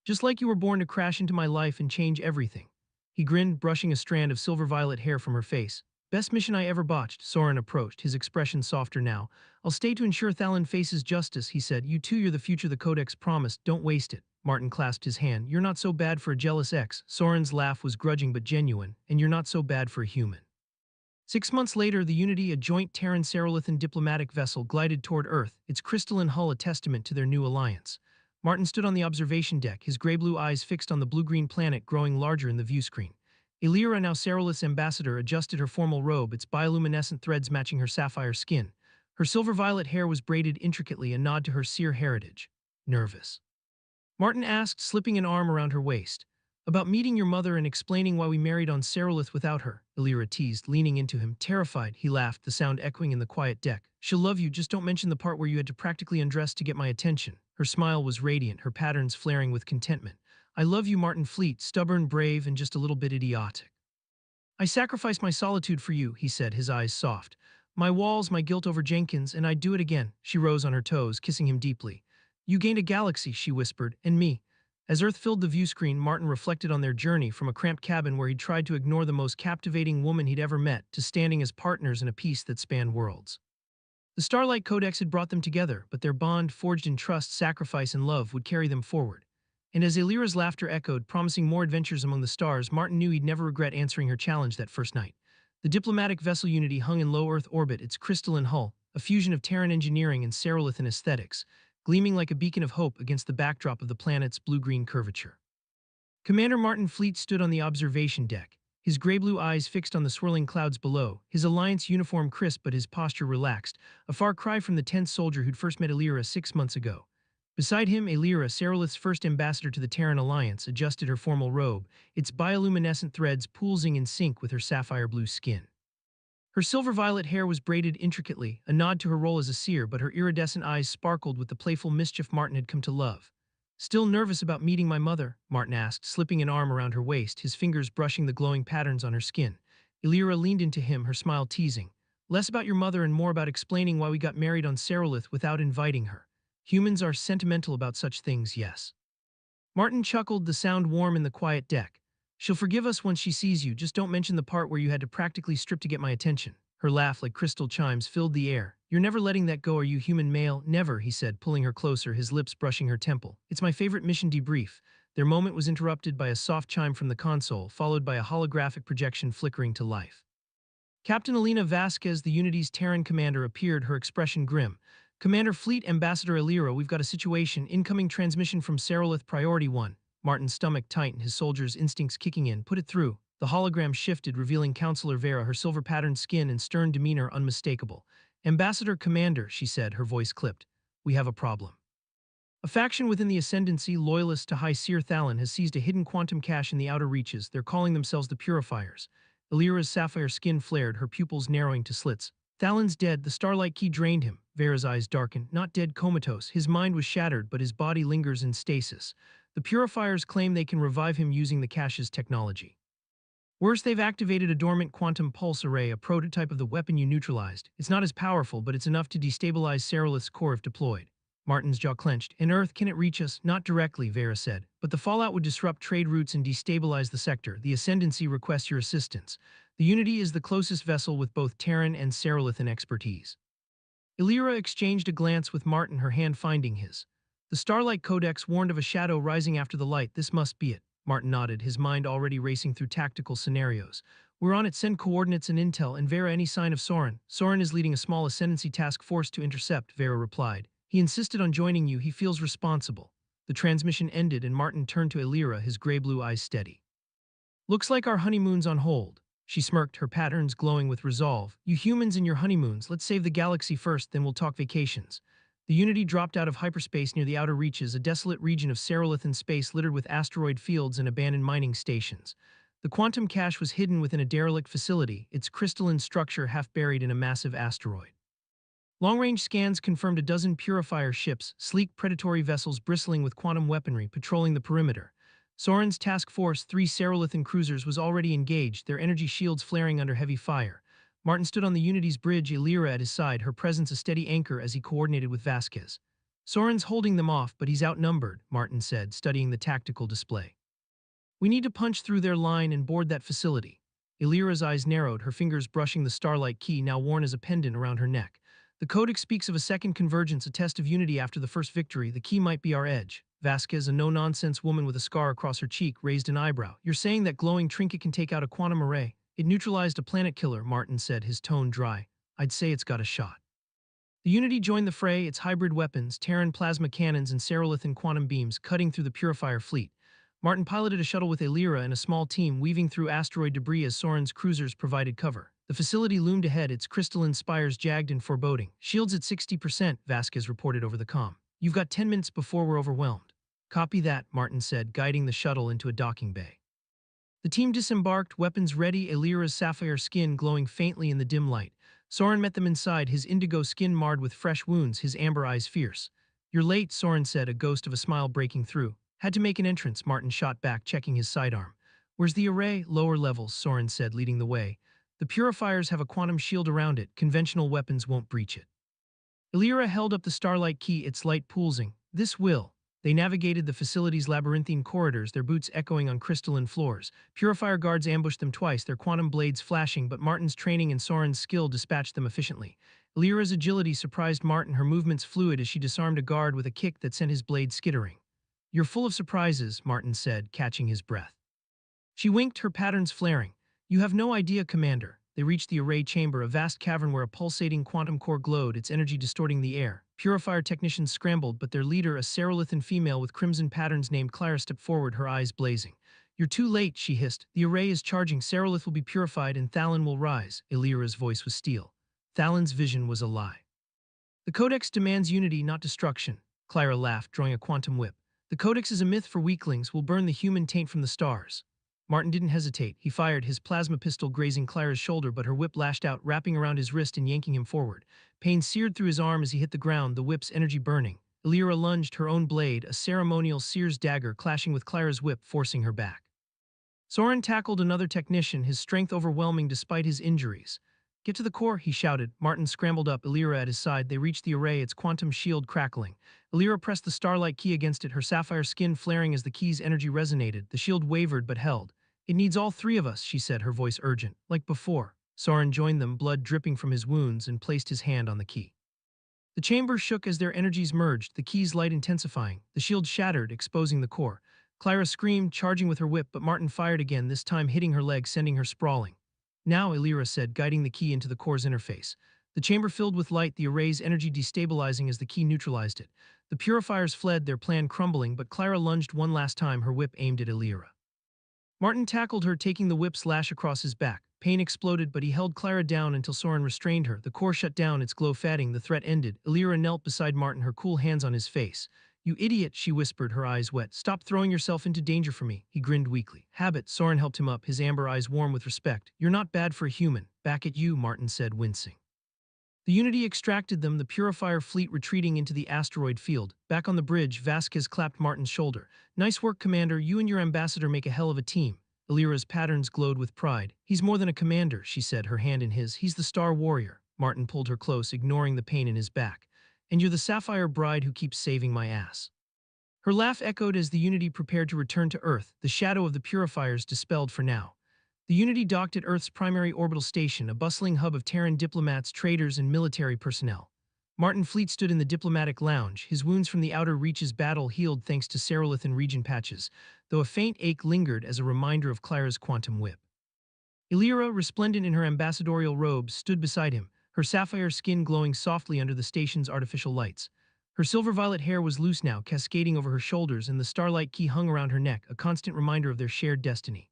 Just like you were born to crash into my life and change everything. He grinned, brushing a strand of silver-violet hair from her face. Best mission I ever botched. Soren approached, his expression softer now. I'll stay to ensure Thalon faces justice, he said. You too, you're the future the Codex promised. Don't waste it. Martin clasped his hand. You're not so bad for a jealous ex. Soren's laugh was grudging but genuine. And you're not so bad for a human. 6 months later, the Unity, a joint Terran-Serolithan diplomatic vessel, glided toward Earth, its crystalline hull a testament to their new alliance. Martin stood on the observation deck, his gray-blue eyes fixed on the blue-green planet growing larger in the viewscreen. Illyra, now Serolith's ambassador, adjusted her formal robe, its bioluminescent threads matching her sapphire skin. Her silver-violet hair was braided intricately, a nod to her seer heritage. Nervous? Martin asked, slipping an arm around her waist. About meeting your mother and explaining why we married on Serolith without her, Illyra teased, leaning into him. Terrified, he laughed, the sound echoing in the quiet deck. She'll love you, just don't mention the part where you had to practically undress to get my attention. Her smile was radiant, her patterns flaring with contentment. I love you, Martin Fleet, stubborn, brave, and just a little bit idiotic. I sacrificed my solitude for you, he said, his eyes soft. My walls, my guilt over Jenkins, and I'd do it again. She rose on her toes, kissing him deeply. You gained a galaxy, she whispered, and me. As Earth filled the viewscreen, Martin reflected on their journey from a cramped cabin where he'd tried to ignore the most captivating woman he'd ever met to standing as partners in a peace that spanned worlds. The Starlight Codex had brought them together, but their bond, forged in trust, sacrifice, and love, would carry them forward. And as Illyra's laughter echoed, promising more adventures among the stars, Martin knew he'd never regret answering her challenge that first night. The diplomatic vessel Unity hung in low Earth orbit, its crystalline hull, a fusion of Terran engineering and Serolithan aesthetics, gleaming like a beacon of hope against the backdrop of the planet's blue-green curvature. Commander Martin Fleet stood on the observation deck, his gray-blue eyes fixed on the swirling clouds below, his alliance uniform crisp but his posture relaxed, a far cry from the tense soldier who'd first met Illyra 6 months ago. Beside him, Illyra, Serolith's first ambassador to the Terran Alliance, adjusted her formal robe, its bioluminescent threads pulsing in sync with her sapphire-blue skin. Her silver-violet hair was braided intricately, a nod to her role as a seer, but her iridescent eyes sparkled with the playful mischief Martin had come to love. Still nervous about meeting my mother? Martin asked, slipping an arm around her waist, his fingers brushing the glowing patterns on her skin. Illyra leaned into him, her smile teasing. Less about your mother and more about explaining why we got married on Serolith without inviting her. Humans are sentimental about such things, yes. Martin chuckled, the sound warm in the quiet deck. She'll forgive us once she sees you, just don't mention the part where you had to practically strip to get my attention. Her laugh, like crystal chimes, filled the air. You're never letting that go, are you, human male? Never, he said, pulling her closer, his lips brushing her temple. It's my favorite mission debrief. Their moment was interrupted by a soft chime from the console, followed by a holographic projection flickering to life. Captain Elena Vasquez, the Unity's Terran commander, appeared, her expression grim. Commander Fleet, Ambassador Illyra, we've got a situation. Incoming transmission from Serolith Priority 1. Martin's stomach tightened, his soldier's instincts kicking in. Put it through. The hologram shifted, revealing Counselor Vera, her silver-patterned skin and stern demeanor unmistakable. Ambassador Commander, she said, her voice clipped. We have a problem. A faction within the Ascendancy, loyalists to High Seer Thalon, has seized a hidden quantum cache in the outer reaches. They're calling themselves the Purifiers. Illyra's sapphire skin flared, her pupils narrowing to slits. Thalon's dead, the Starlight Key drained him. Vera's eyes darkened. Not dead, comatose. His mind was shattered, but his body lingers in stasis. The Purifiers claim they can revive him using the cache's technology. Worse, they've activated a dormant quantum pulse array, a prototype of the weapon you neutralized. It's not as powerful, but it's enough to destabilize Serolith's core if deployed. Martin's jaw clenched. In Earth, can it reach us? Not directly, Vera said. But the fallout would disrupt trade routes and destabilize the sector. The Ascendancy requests your assistance. The Unity is the closest vessel with both Terran and Serolithan expertise. Illyra exchanged a glance with Martin, her hand finding his. The Starlight Codex warned of a shadow rising after the light. This must be it. Martin nodded, his mind already racing through tactical scenarios. We're on it, send coordinates and intel, and Vera, any sign of Soren. Soren is leading a small Ascendancy task force to intercept, Vera replied. He insisted on joining you, he feels responsible. The transmission ended and Martin turned to Illyra, his gray-blue eyes steady. Looks like our honeymoon's on hold. She smirked, her patterns glowing with resolve. You humans and your honeymoons, let's save the galaxy first, then we'll talk vacations. The Unity dropped out of hyperspace near the outer reaches, a desolate region of Serolithan space littered with asteroid fields and abandoned mining stations. The quantum cache was hidden within a derelict facility, its crystalline structure half buried in a massive asteroid. Long-range scans confirmed a dozen Purifier ships, sleek predatory vessels bristling with quantum weaponry, patrolling the perimeter. Soren's Task Force 3 Cerolithan cruisers was already engaged, their energy shields flaring under heavy fire. Martin stood on the Unity's bridge, Illyra at his side, her presence a steady anchor as he coordinated with Vasquez. Soren's holding them off, but he's outnumbered, Martin said, studying the tactical display. We need to punch through their line and board that facility. Illyra's eyes narrowed, her fingers brushing the starlight key now worn as a pendant around her neck. The Codex speaks of a second convergence, a test of unity after the first victory. The key might be our edge. Vasquez, a no-nonsense woman with a scar across her cheek, raised an eyebrow. You're saying that glowing trinket can take out a quantum array? It neutralized a planet killer, Martin said, his tone dry. I'd say it's got a shot. The Unity joined the fray, its hybrid weapons, Terran plasma cannons and Cerolithan quantum beams cutting through the Purifier fleet. Martin piloted a shuttle with Illyra and a small team weaving through asteroid debris as Soren's cruisers provided cover. The facility loomed ahead, its crystalline spires jagged and foreboding. Shields at 60%, Vasquez reported over the comm. You've got 10 minutes before we're overwhelmed. Copy that, Martin said, guiding the shuttle into a docking bay. The team disembarked, weapons ready, Illyra's sapphire skin glowing faintly in the dim light. Soren met them inside, his indigo skin marred with fresh wounds, his amber eyes fierce. You're late, Soren said, a ghost of a smile breaking through. Had to make an entrance, Martin shot back, checking his sidearm. Where's the array? Lower levels, Soren said, leading the way. The Purifiers have a quantum shield around it. Conventional weapons won't breach it. Illyra held up the starlight key, its light pulsing. This will. They navigated the facility's labyrinthine corridors, their boots echoing on crystalline floors. Purifier guards ambushed them twice, their quantum blades flashing, but Martin's training and Soren's skill dispatched them efficiently. Illyra's agility surprised Martin, her movements fluid as she disarmed a guard with a kick that sent his blade skittering. You're full of surprises, Martin said, catching his breath. She winked, her patterns flaring. You have no idea, Commander. They reached the array chamber, a vast cavern where a pulsating quantum core glowed, its energy distorting the air. Purifier technicians scrambled, but their leader, a Cerolithan female with crimson patterns named Clara, stepped forward, her eyes blazing. You're too late, she hissed. The array is charging. Cerolith will be purified and Thalon will rise. Illyra's voice was steel. Thalon's vision was a lie. The Codex demands unity, not destruction. Clara laughed, drawing a quantum whip. The Codex is a myth for weaklings, will burn the human taint from the stars. Martin didn't hesitate. He fired, his plasma pistol grazing Clara's shoulder, but her whip lashed out, wrapping around his wrist and yanking him forward. Pain seared through his arm as he hit the ground, the whip's energy burning. Illyra lunged, her own blade, a ceremonial seer's dagger, clashing with Clara's whip, forcing her back. Soren tackled another technician, his strength overwhelming despite his injuries. Get to the core, he shouted. Martin scrambled up, Illyra at his side. They reached the array, its quantum shield crackling. Illyra pressed the starlight key against it, her sapphire skin flaring as the key's energy resonated. The shield wavered but held. It needs all three of us, she said, her voice urgent. Like before. Soren joined them, blood dripping from his wounds, and placed his hand on the key. The chamber shook as their energies merged, the key's light intensifying. The shield shattered, exposing the core. Clara screamed, charging with her whip, but Martin fired again, this time hitting her leg, sending her sprawling. Now, Illyra said, guiding the key into the core's interface. The chamber filled with light, the array's energy destabilizing as the key neutralized it. The purifiers fled, their plan crumbling, but Clara lunged one last time, her whip aimed at Illyra. Martin tackled her, taking the whip's lash across his back. Pain exploded, but he held Clara down until Soren restrained her. The core shut down, its glow fading, the threat ended. Illyra knelt beside Martin, her cool hands on his face. You idiot, she whispered, her eyes wet. Stop throwing yourself into danger for me. He grinned weakly. Habit, Soren helped him up, his amber eyes warm with respect. You're not bad for a human. Back at you, Martin said, wincing. The Unity extracted them, the Purifier fleet retreating into the asteroid field. Back on the bridge, Vasquez clapped Martin's shoulder. Nice work, Commander. You and your ambassador make a hell of a team. Illyra's patterns glowed with pride. He's more than a commander, she said, her hand in his. He's the star warrior. Martin pulled her close, ignoring the pain in his back. And you're the sapphire bride who keeps saving my ass. Her laugh echoed as the Unity prepared to return to Earth, the shadow of the Purifiers dispelled for now. The Unity docked at Earth's primary orbital station, a bustling hub of Terran diplomats, traitors, and military personnel. Martin Fleet stood in the diplomatic lounge, his wounds from the outer reaches battle healed thanks to Cerolithan region patches, though a faint ache lingered as a reminder of Clara's quantum whip. Illyra, resplendent in her ambassadorial robes, stood beside him, her sapphire skin glowing softly under the station's artificial lights. Her silver-violet hair was loose now, cascading over her shoulders, and the starlight key hung around her neck, a constant reminder of their shared destiny.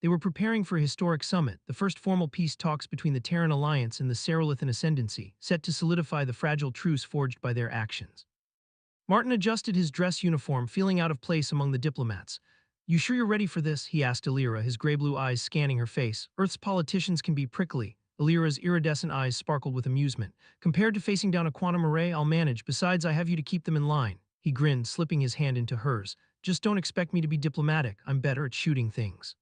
They were preparing for a historic summit, the first formal peace talks between the Terran Alliance and the Cerolithan Ascendancy, set to solidify the fragile truce forged by their actions. Martin adjusted his dress uniform, feeling out of place among the diplomats. You sure you're ready for this? He asked Illyra, his gray-blue eyes scanning her face. Earth's politicians can be prickly. Illyra's iridescent eyes sparkled with amusement. Compared to facing down a quantum array, I'll manage. Besides, I have you to keep them in line. He grinned, slipping his hand into hers. Just don't expect me to be diplomatic. I'm better at shooting things.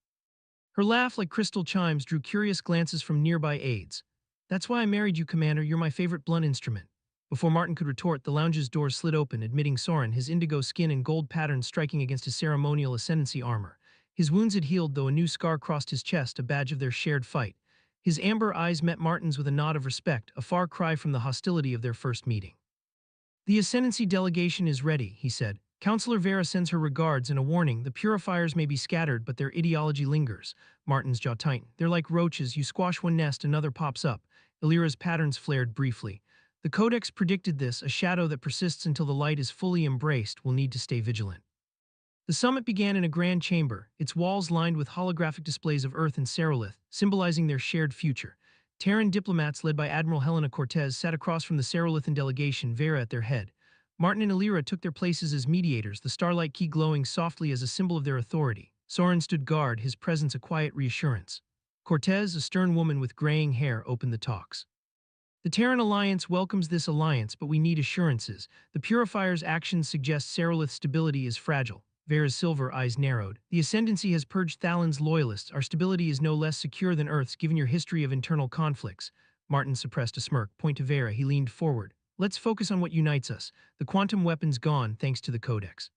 Her laugh, like crystal chimes, drew curious glances from nearby aides. That's why I married you, Commander. You're my favorite blunt instrument. Before Martin could retort, the lounge's door slid open, admitting Soren, his indigo skin and gold patterns striking against his ceremonial ascendancy armor. His wounds had healed, though a new scar crossed his chest, a badge of their shared fight. His amber eyes met Martin's with a nod of respect, a far cry from the hostility of their first meeting. The Ascendancy delegation is ready, he said. Councillor Vera sends her regards and a warning. The purifiers may be scattered, but their ideology lingers. Martin's jaw tightened. They're like roaches. You squash one nest, another pops up. Illyra's patterns flared briefly. The Codex predicted this, a shadow that persists until the light is fully embraced. Will need to stay vigilant. The summit began in a grand chamber, its walls lined with holographic displays of Earth and Serolith, symbolizing their shared future. Terran diplomats led by Admiral Helena Cortez sat across from the Serolithan delegation, Vera at their head. Martin and Illyra took their places as mediators, the starlight key glowing softly as a symbol of their authority. Soren stood guard, his presence a quiet reassurance. Cortez, a stern woman with graying hair, opened the talks. The Terran Alliance welcomes this alliance, but we need assurances. The Purifier's actions suggest Serolith's stability is fragile. Vera's silver eyes narrowed. The Ascendancy has purged Thalan's loyalists. Our stability is no less secure than Earth's, given your history of internal conflicts. Martin suppressed a smirk. Point to Vera. He leaned forward. Let's focus on what unites us. The quantum weapon's gone, thanks to the Codex.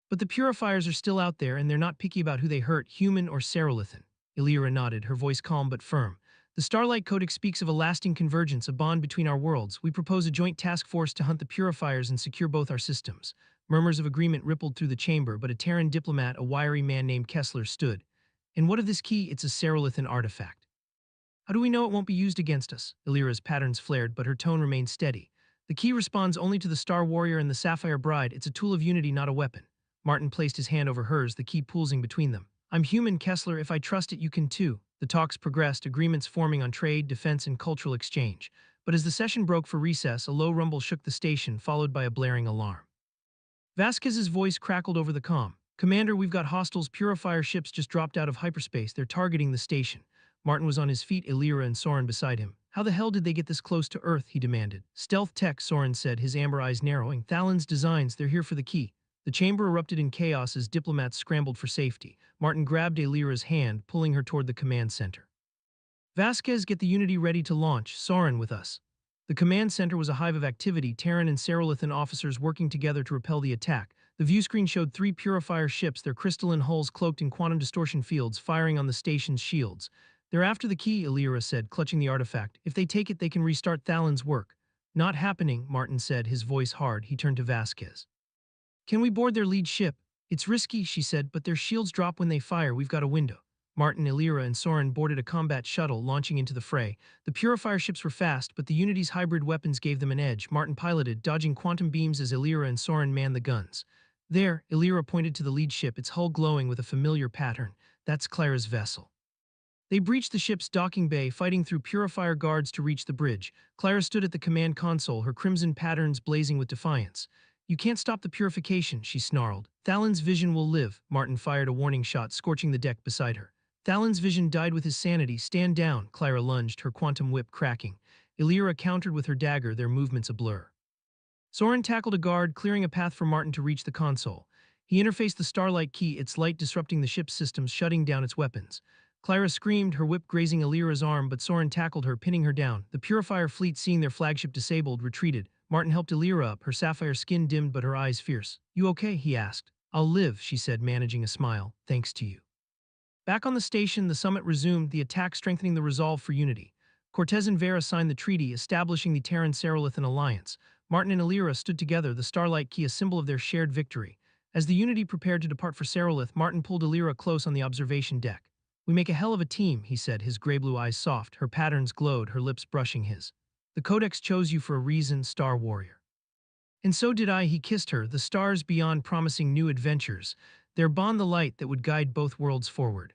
But the Purifiers are still out there, and they're not picky about who they hurt, human or Serolithan. Illyra nodded, her voice calm but firm. The Starlight Codex speaks of a lasting convergence, a bond between our worlds. We propose a joint task force to hunt the Purifiers and secure both our systems. Murmurs of agreement rippled through the chamber, but a Terran diplomat, a wiry man named Kessler, stood. And what of this key? It's a Serolithan artifact. How do we know it won't be used against us? Illyra's patterns flared, but her tone remained steady. The key responds only to the Star Warrior and the Sapphire Bride. It's a tool of unity, not a weapon. Martin placed his hand over hers, the key pulsing between them. I'm human, Kessler. If I trust it, you can too. The talks progressed, agreements forming on trade, defense, and cultural exchange. But as the session broke for recess, a low rumble shook the station, followed by a blaring alarm. Vasquez's voice crackled over the comm. Commander, we've got hostiles. Purifier ships just dropped out of hyperspace. They're targeting the station. Martin was on his feet, Illyra and Soren beside him. How the hell did they get this close to Earth? He demanded. Stealth tech, Soren said, his amber eyes narrowing. Thalan's designs, they're here for the key. The chamber erupted in chaos as diplomats scrambled for safety. Martin grabbed Illyra's hand, pulling her toward the command center. Vasquez, get the Unity ready to launch. Soren with us. The command center was a hive of activity, Terran and Serolithan officers working together to repel the attack. The view screen showed 3 Purifier ships, their crystalline hulls cloaked in quantum distortion fields, firing on the station's shields. They're after the key, Illyra said, clutching the artifact. If they take it, they can restart Thalan's work. Not happening, Martin said, his voice hard. He turned to Vasquez. Can we board their lead ship? It's risky, she said, but their shields drop when they fire. We've got a window. Martin, Illyra, and Soren boarded a combat shuttle, launching into the fray. The Purifier ships were fast, but the Unity's hybrid weapons gave them an edge. Martin piloted, dodging quantum beams as Illyra and Soren manned the guns. There, Illyra pointed to the lead ship, its hull glowing with a familiar pattern. That's Clara's vessel. They breached the ship's docking bay, fighting through Purifier guards to reach the bridge. Clara stood at the command console, her crimson patterns blazing with defiance. You can't stop the purification, she snarled. Thalan's vision will live. Martin fired a warning shot, scorching the deck beside her. Thalan's vision died with his sanity. Stand down, Clara lunged, her quantum whip cracking. Illyra countered with her dagger, their movements a blur. Soren tackled a guard, clearing a path for Martin to reach the console. He interfaced the Starlight key, its light disrupting the ship's systems, shutting down its weapons. Clara screamed, her whip grazing Illyra's arm, but Soren tackled her, pinning her down. The Purifier fleet, seeing their flagship disabled, retreated. Martin helped Illyra up, her sapphire skin dimmed but her eyes fierce. You okay? He asked. I'll live, she said, managing a smile. Thanks to you. Back on the station, the summit resumed, the attack strengthening the resolve for unity. Cortez and Vera signed the treaty, establishing the Terran-Serolithan alliance. Martin and Illyra stood together, the Starlight Key a symbol of their shared victory. As the Unity prepared to depart for Serolith, Martin pulled Illyra close on the observation deck. We make a hell of a team, he said, his gray-blue eyes soft, her patterns glowed, her lips brushing his. The Codex chose you for a reason, Star Warrior. And so did I, he kissed her, the stars beyond promising new adventures, their bond the light that would guide both worlds forward.